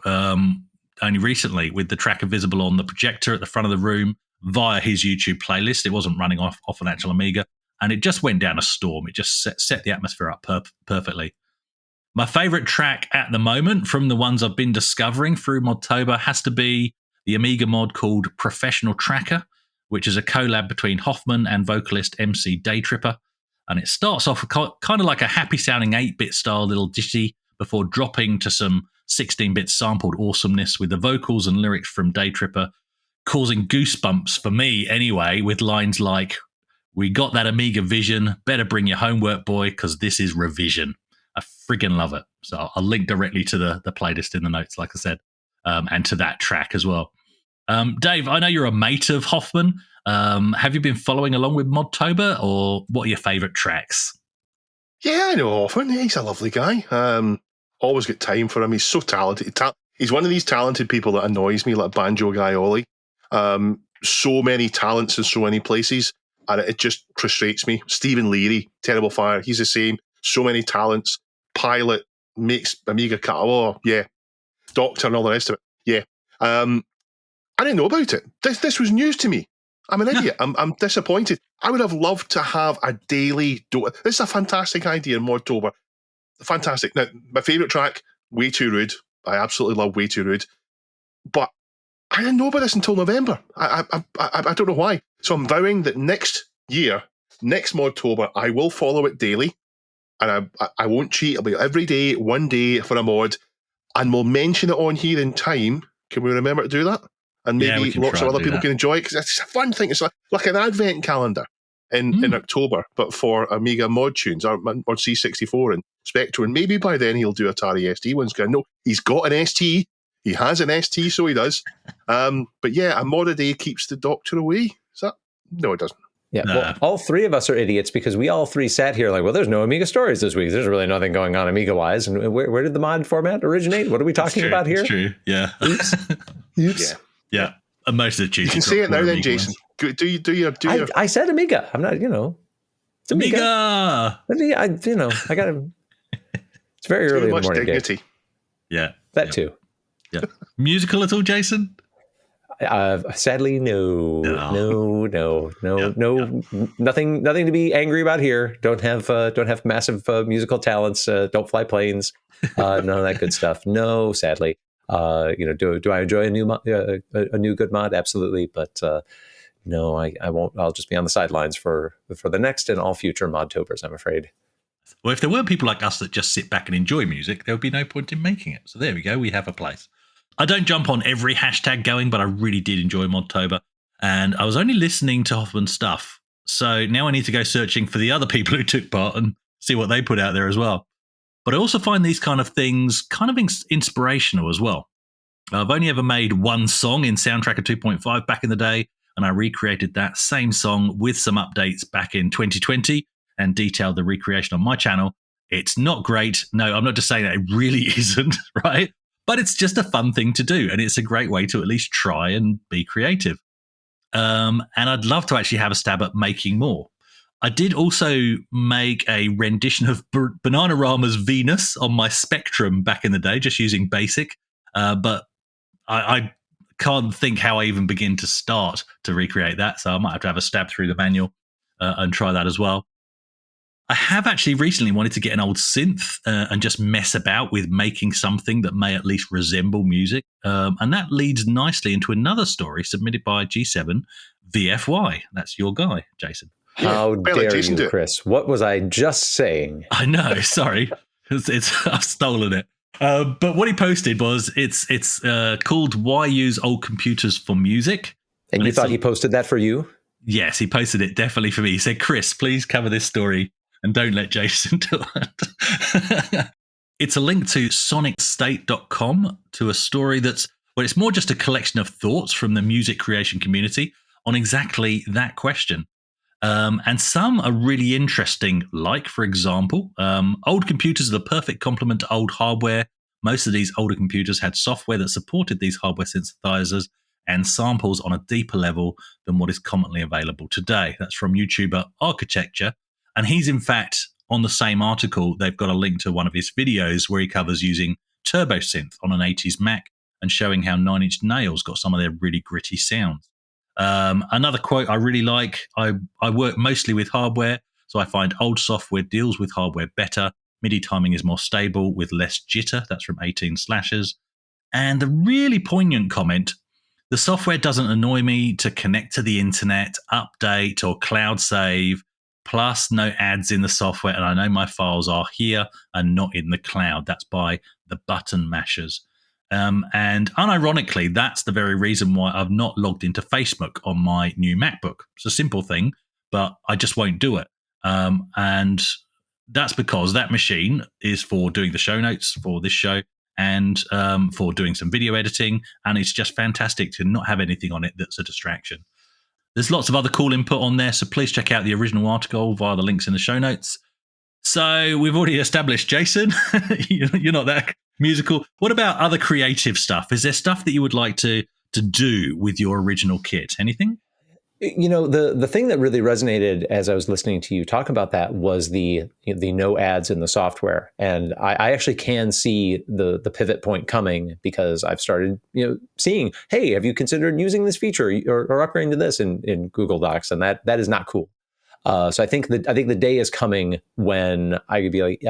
only recently, with the tracker visible on the projector at the front of the room via his YouTube playlist. It wasn't running off an actual Amiga, and it just went down a storm. It just set the atmosphere up perfectly. My favourite track at the moment from the ones I've been discovering through MODtober has to be the Amiga mod called Professional Tracker, which is a collab between Hoffman and vocalist MC Daytripper. And it starts off kind of like a happy-sounding 8-bit style little ditty before dropping to some 16-bit sampled awesomeness with the vocals and lyrics from Daytripper causing goosebumps for me anyway, with lines like, "We got that Amiga vision, better bring your homework, boy, because this is revision." I friggin' love it. So I'll link directly to the playlist in the notes, like I said, and to that track as well. Dave, I know you're a mate of Hoffman. Have you been following along with MODtober, or what are your favourite tracks? Yeah, I know Hoffman. He's a lovely guy. Always get time for him. He's so talented. He's one of these talented people that annoys me, like banjo guy Ollie. So many talents in so many places, and it just frustrates me. Stephen Leary, Terrible Fire, he's the same. So many talents. Pilot makes Amiga cut. Oh, yeah. Doctor and all the rest of it. Yeah. I didn't know about it. This was news to me. I'm an idiot. I'm disappointed. I would have loved to have a daily... This is a fantastic idea in MODtober. Fantastic. Now, my favourite track, Way Too Rude. I absolutely love Way Too Rude. But I didn't know about this until November. I don't know why. So I'm vowing that next year, next MODtober, I will follow it daily. and I won't cheat. It'll be every day, one day for a mod, and we'll mention it on here in time. Can we remember to do that? And Yeah, we maybe can lots try of and other do people that. can enjoy it, because it's a fun thing. It's like an advent calendar in October, but for Amiga mod tunes, or C64 and Spectrum. And maybe by then he'll do Atari ST ones. I know he's got an ST. He has an ST, so he does. But yeah, a mod a day keeps the doctor away. Is that? No, it doesn't. Yeah, Nah. well, all three of us are idiots because we all three sat here like, well, there's no Amiga stories this week. There's really nothing going on Amiga-wise. And where did the mod format originate? What are we talking about here? It's true, yeah. Oops. Yeah. Yeah. And most of the tunes You can say it now then, Jason. Do your I said Amiga. I'm not, it's Amiga. Amiga. I got to. It's very early too in the much morning. dignity. Gabe. Yeah. That too. Yeah. Musical at all, Jason? Sadly, no, nothing to be angry about here. Don't have massive musical talents. Don't fly planes. None of that good stuff. No, sadly. Do I enjoy a new good mod? Absolutely, but no, I won't. I'll just be on the sidelines for the next and all future MODtobers, I'm afraid. Well, if there weren't people like us that just sit back and enjoy music, there would be no point in making it. So there we go. We have a place. I don't jump on every hashtag going, but I really did enjoy MODtober. And I was only listening to Hoffman's stuff. So now I need to go searching for the other people who took part and see what they put out there as well. But I also find these kind of things kind of inspirational as well. I've only ever made one song in Soundtracker 2.5 back in the day, and I recreated that same song with some updates back in 2020 and detailed the recreation on my channel. It's not great. No, I'm not just saying that. It really isn't, right? But it's just a fun thing to do, and it's a great way to at least try and be creative. And I'd love to actually have a stab at making more. I did also make a rendition of Bananarama's Venus on my Spectrum back in the day, just using BASIC. But I can't think how I even begin to start to recreate that, so I might have to have a stab through the manual and try that as well. I have actually recently wanted to get an old synth and just mess about with making something that may at least resemble music. And that leads nicely into another story submitted by G7 VFY. That's your guy, Jason. How dare Jason you, Chris? What was I just saying? I know, sorry. I've stolen it. But what he posted was it's called Why Use Old Computers for Music. And you thought he posted that for you? Yes, he posted it definitely for me. He said, Chris, please cover this story. And don't let Jason do it. It's a link to sonicstate.com to a story it's more just a collection of thoughts from the music creation community on exactly that question. And some are really interesting, like, for example, old computers are the perfect complement to old hardware. Most of these older computers had software that supported these hardware synthesizers and samples on a deeper level than what is commonly available today. That's from YouTuber Architecture. And he's, in fact, on the same article, they've got a link to one of his videos where he covers using turbo synth on an 80s Mac and showing how Nine Inch Nails got some of their really gritty sounds. Another quote I really like, I work mostly with hardware, so I find old software deals with hardware better. MIDI timing is more stable with less jitter. That's from 18 Slashers. And the really poignant comment, the software doesn't annoy me to connect to the internet, update, or cloud save. Plus, no ads in the software, and I know my files are here and not in the cloud. That's by the Button Mashers. And unironically, that's the very reason why I've not logged into Facebook on my new MacBook. It's a simple thing, but I just won't do it. And that's because that machine is for doing the show notes for this show and for doing some video editing. And it's just fantastic to not have anything on it that's a distraction. There's lots of other cool input on there, so please check out the original article via the links in the show notes. So we've already established, Jason, you're not that musical. What about other creative stuff? Is there stuff that you would like to do with your original kit? Anything? The thing that really resonated as I was listening to you talk about that was the no ads in the software. And I actually can see the pivot point coming because I've started, seeing, hey, have you considered using this feature or upgrading to this in Google Docs? And that is not cool. So I think the day is coming when I could be like,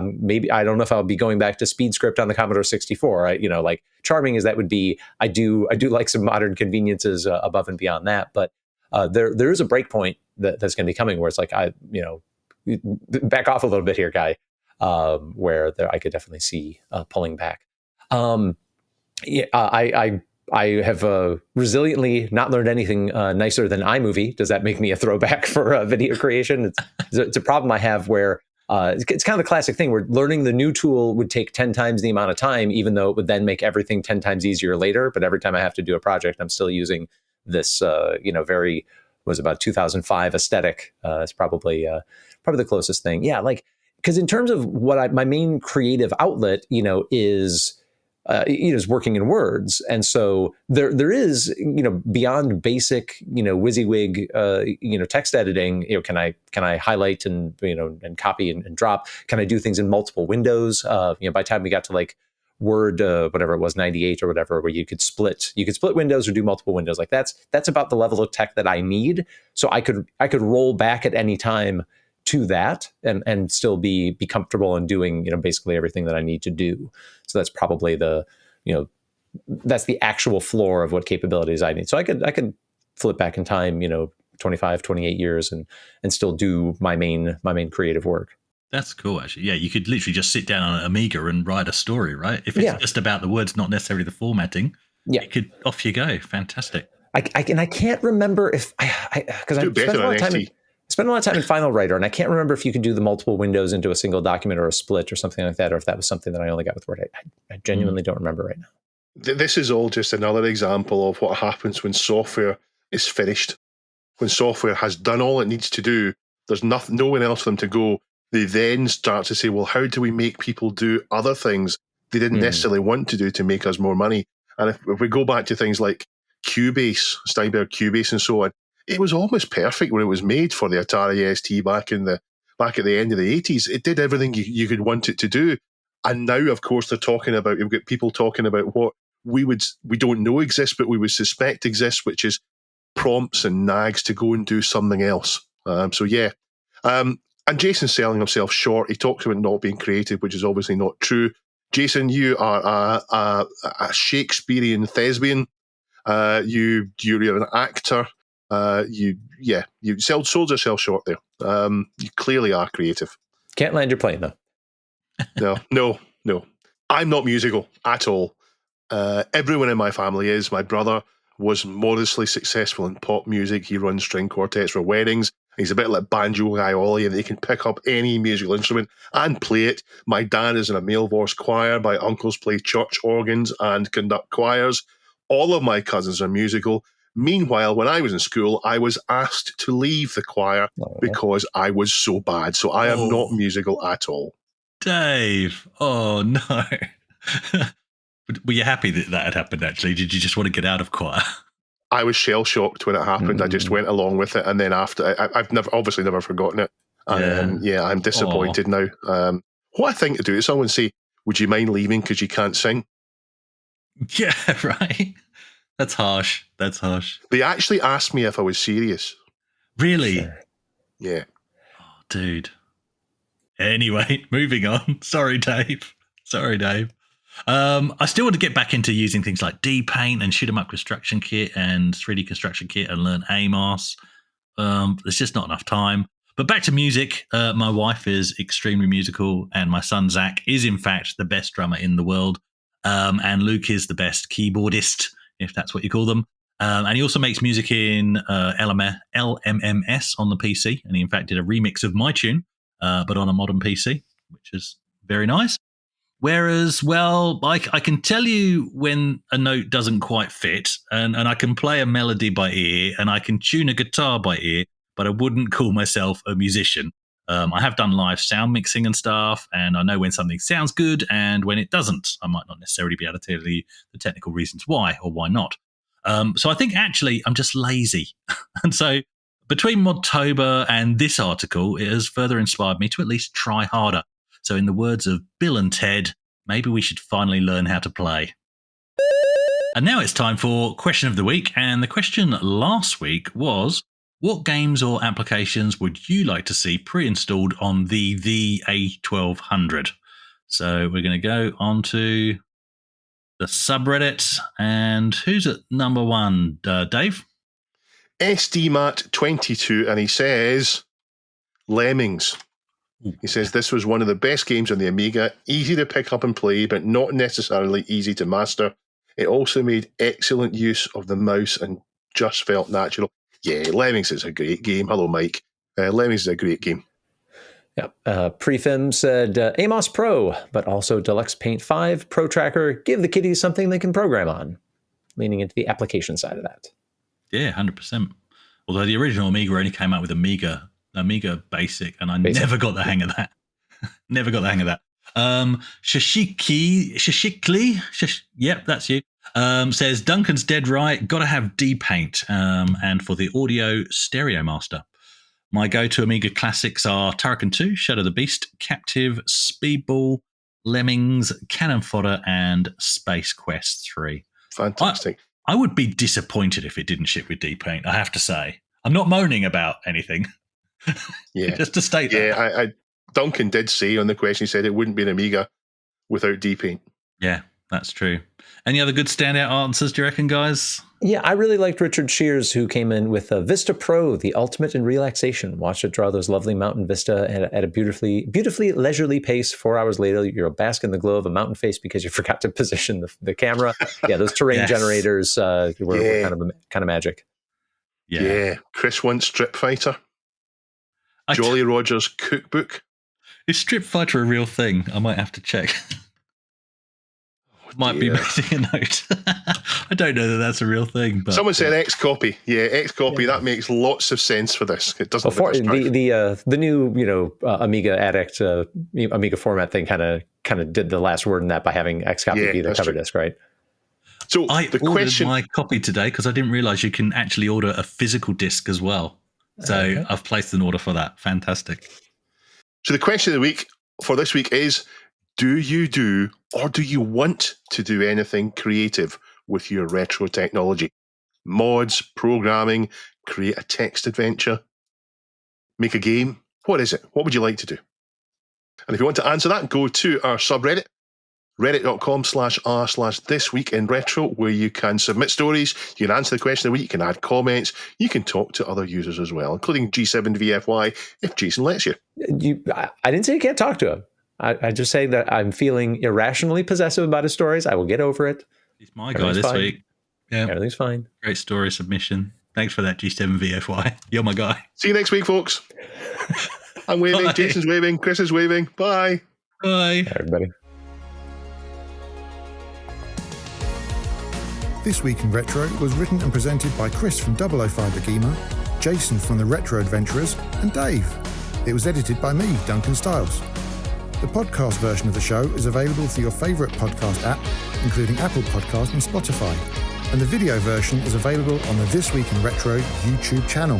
maybe I don't know if I'll be going back to speed script on the Commodore 64. Like charming as that would be, I do like some modern conveniences above and beyond that. But there is a breakpoint that's going to be coming where it's like back off a little bit here, guy, where I could definitely see pulling back. I have resiliently not learned anything nicer than iMovie. Does that make me a throwback for video creation? It's a problem I have where it's kind of the classic thing where learning the new tool would take 10 times the amount of time, even though it would then make everything 10 times easier later. But every time I have to do a project, I'm still using this, was about 2005 aesthetic. It's probably the closest thing. Yeah, because in terms of what my main creative outlet, is working in words. And so there is, beyond basic, WYSIWYG, text editing, can I highlight and, and copy and drop? Can I do things in multiple windows? By the time we got to Word, whatever it was, 98 or whatever, where you could split windows or do multiple windows. That's about the level of tech that I need. So I could roll back at any time to that and still be comfortable in doing, basically everything that I need to do. So that's probably that's the actual floor of what capabilities I need. So I could flip back in time, 25, 28 years and still do my main creative work. That's cool, actually. Yeah, you could literally just sit down on an Amiga and write a story, right? If it's just about the words, not necessarily the formatting, off you go. Fantastic. I can't remember if because I spent a lot of time in Final Writer, and I can't remember if you could do the multiple windows into a single document or a split or something like that, or if that was something that I only got with Word. I genuinely don't remember right now. This is all just another example of what happens when software is finished. When software has done all it needs to do, there's no one else for them to go. They then start to say, well, how do we make people do other things they didn't necessarily want to do to make us more money? And if we go back to things like Cubase, Steinberg Cubase and so on, it was almost perfect when it was made for the Atari ST back at the end of the 80s. It did everything you could want it to do. And now, of course, we've got people talking about what we don't know exists, but we would suspect exists, which is prompts and nags to go and do something else. And Jason's selling himself short. He talks about not being creative, which is obviously not true. Jason, you are a Shakespearean thespian. You're an actor. You sold yourself short there. You clearly are creative. Can't land your plane though. No. I'm not musical at all. Everyone in my family is. My brother was modestly successful in pop music. He runs string quartets for weddings. He's a bit like Banjo Guy Ollie, and he can pick up any musical instrument and play it. My dad is in a male voice choir. My uncles play church organs and conduct choirs. All of my cousins are musical. Meanwhile, when I was in school, I was asked to leave the choir because I was so bad. So I am not musical at all. Dave, oh no. Were you happy that had happened, actually? Did you just want to get out of choir? I was shell-shocked when it happened. I just went along with it. And then after, I've obviously never forgotten it. I'm disappointed now. What I think to do is someone say, would you mind leaving because you can't sing? Yeah, right. That's harsh. They actually asked me if I was serious. Really? Sure. Yeah. Oh, dude. Anyway, moving on. Sorry, Dave. I still want to get back into using things like D-Paint and Shoot 'em Up Construction Kit and 3D Construction Kit and learn AMOS. There's just not enough time. But back to music. My wife is extremely musical, and my son Zach is, in fact, the best drummer in the world. And Luke is the best keyboardist, if that's what you call them. And he also makes music in LMMS on the PC. And he, in fact, did a remix of my tune, but on a modern PC, which is very nice. Whereas, well, I can tell you when a note doesn't quite fit, and I can play a melody by ear, and I can tune a guitar by ear, but I wouldn't call myself a musician. I have done live sound mixing and stuff, and I know when something sounds good and when it doesn't. I might not necessarily be able to tell you the technical reasons why or why not. So I think actually I'm just lazy. And so between MODtober and this article, it has further inspired me to at least try harder. So in the words of Bill and Ted, maybe we should finally learn how to play. And now it's time for Question of the Week. And the question last week was, what games or applications would you like to see pre-installed on the A1200? So we're going to go on to the subreddit. And who's at number one, Dave? SDMat22, and he says, Lemmings. He says this was one of the best games on the Amiga, easy to pick up and play, but not necessarily easy to master. It also made excellent use of the mouse and just felt natural. Yeah, Lemmings is a great game. Hello, Mike. Lemmings is a great game. Yeah. Prefim said Amos Pro, but also Deluxe Paint 5, Pro Tracker. Give the kiddies something they can program on. Leaning into the application side of that. Yeah, 100%. Although the original Amiga only came out with Amiga Basic, and I Basic. never got the hang of that. Never got the hang of that. Yep, that's you. Says Duncan's dead right. Got to have D-Paint. And for the audio, Stereo Master. My go-to Amiga classics are Turrican 2, Shadow the Beast, Captive, Speedball, Lemmings, Cannon Fodder, and Space Quest 3. Fantastic. I would be disappointed if it didn't ship with D-Paint, I have to say. I'm not moaning about anything. Yeah. Just to state that. Yeah, Duncan did say on the question, he said it wouldn't be an Amiga without D-Paint. Yeah, that's true. Any other good standout answers, do you reckon, guys? Yeah, I really liked Richard Shears, who came in with Vista Pro, the ultimate in relaxation. Watch it draw those lovely mountain vista at a beautifully leisurely pace. 4 hours later, you're a bask in the glow of a mountain face because you forgot to position the camera. Yeah, those terrain generators were kind of magic. Yeah. Chris wants Strip Fighter. Jolly Roger's cookbook. Is Strip Fighter a real thing? I might have to check. Might be making a note. I don't know that that's a real thing. But someone said X-Copy. Yeah, X-Copy. Yeah. That makes lots of sense for this. It doesn't. The new Amiga Addict Amiga format thing kind of did the last word in that by having X-Copy be the cover disc, right? So I ordered my copy today because I didn't realize you can actually order a physical disc as well. So I've placed an order for that. Fantastic. So the question of the week for this week is: do you do or do you want to do anything creative with your retro technology? Mods, programming, create a text adventure, make a game. What is it? What would you like to do? And if you want to answer that, go to our subreddit, reddit.com/r/thisweekinretro, where you can submit stories, you can answer the question of the week, you can add comments, you can talk to other users as well, including G7VFY if Jason lets you. I didn't say you can't talk to him. I just say that I'm feeling irrationally possessive about his stories. I will get over it. He's my guy this week. Yeah, everything's fine. Great story submission. Thanks for that, G7VFY. You're my guy. See you next week, folks. I'm waving. Bye. Jason's waving. Chris is waving. Bye. Bye. Bye, everybody. This Week in Retro was written and presented by Chris from 005 AGIMA, Jason from the Retro Adventurers, and Dave. It was edited by me, Duncan Styles. The podcast version of the show is available for your favourite podcast app, including Apple Podcasts and Spotify. And the video version is available on the This Week in Retro YouTube channel.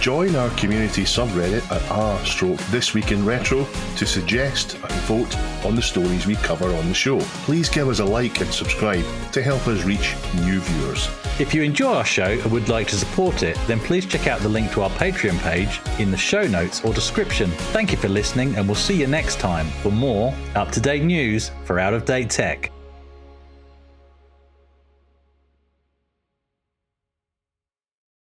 Join our community subreddit at r/thisweekinretro to suggest and vote on the stories we cover on the show. Please give us a like and subscribe to help us reach new viewers. If you enjoy our show and would like to support it, then please check out the link to our Patreon page in the show notes or description. Thank you for listening, and we'll see you next time for more up-to-date news for out-of-date tech.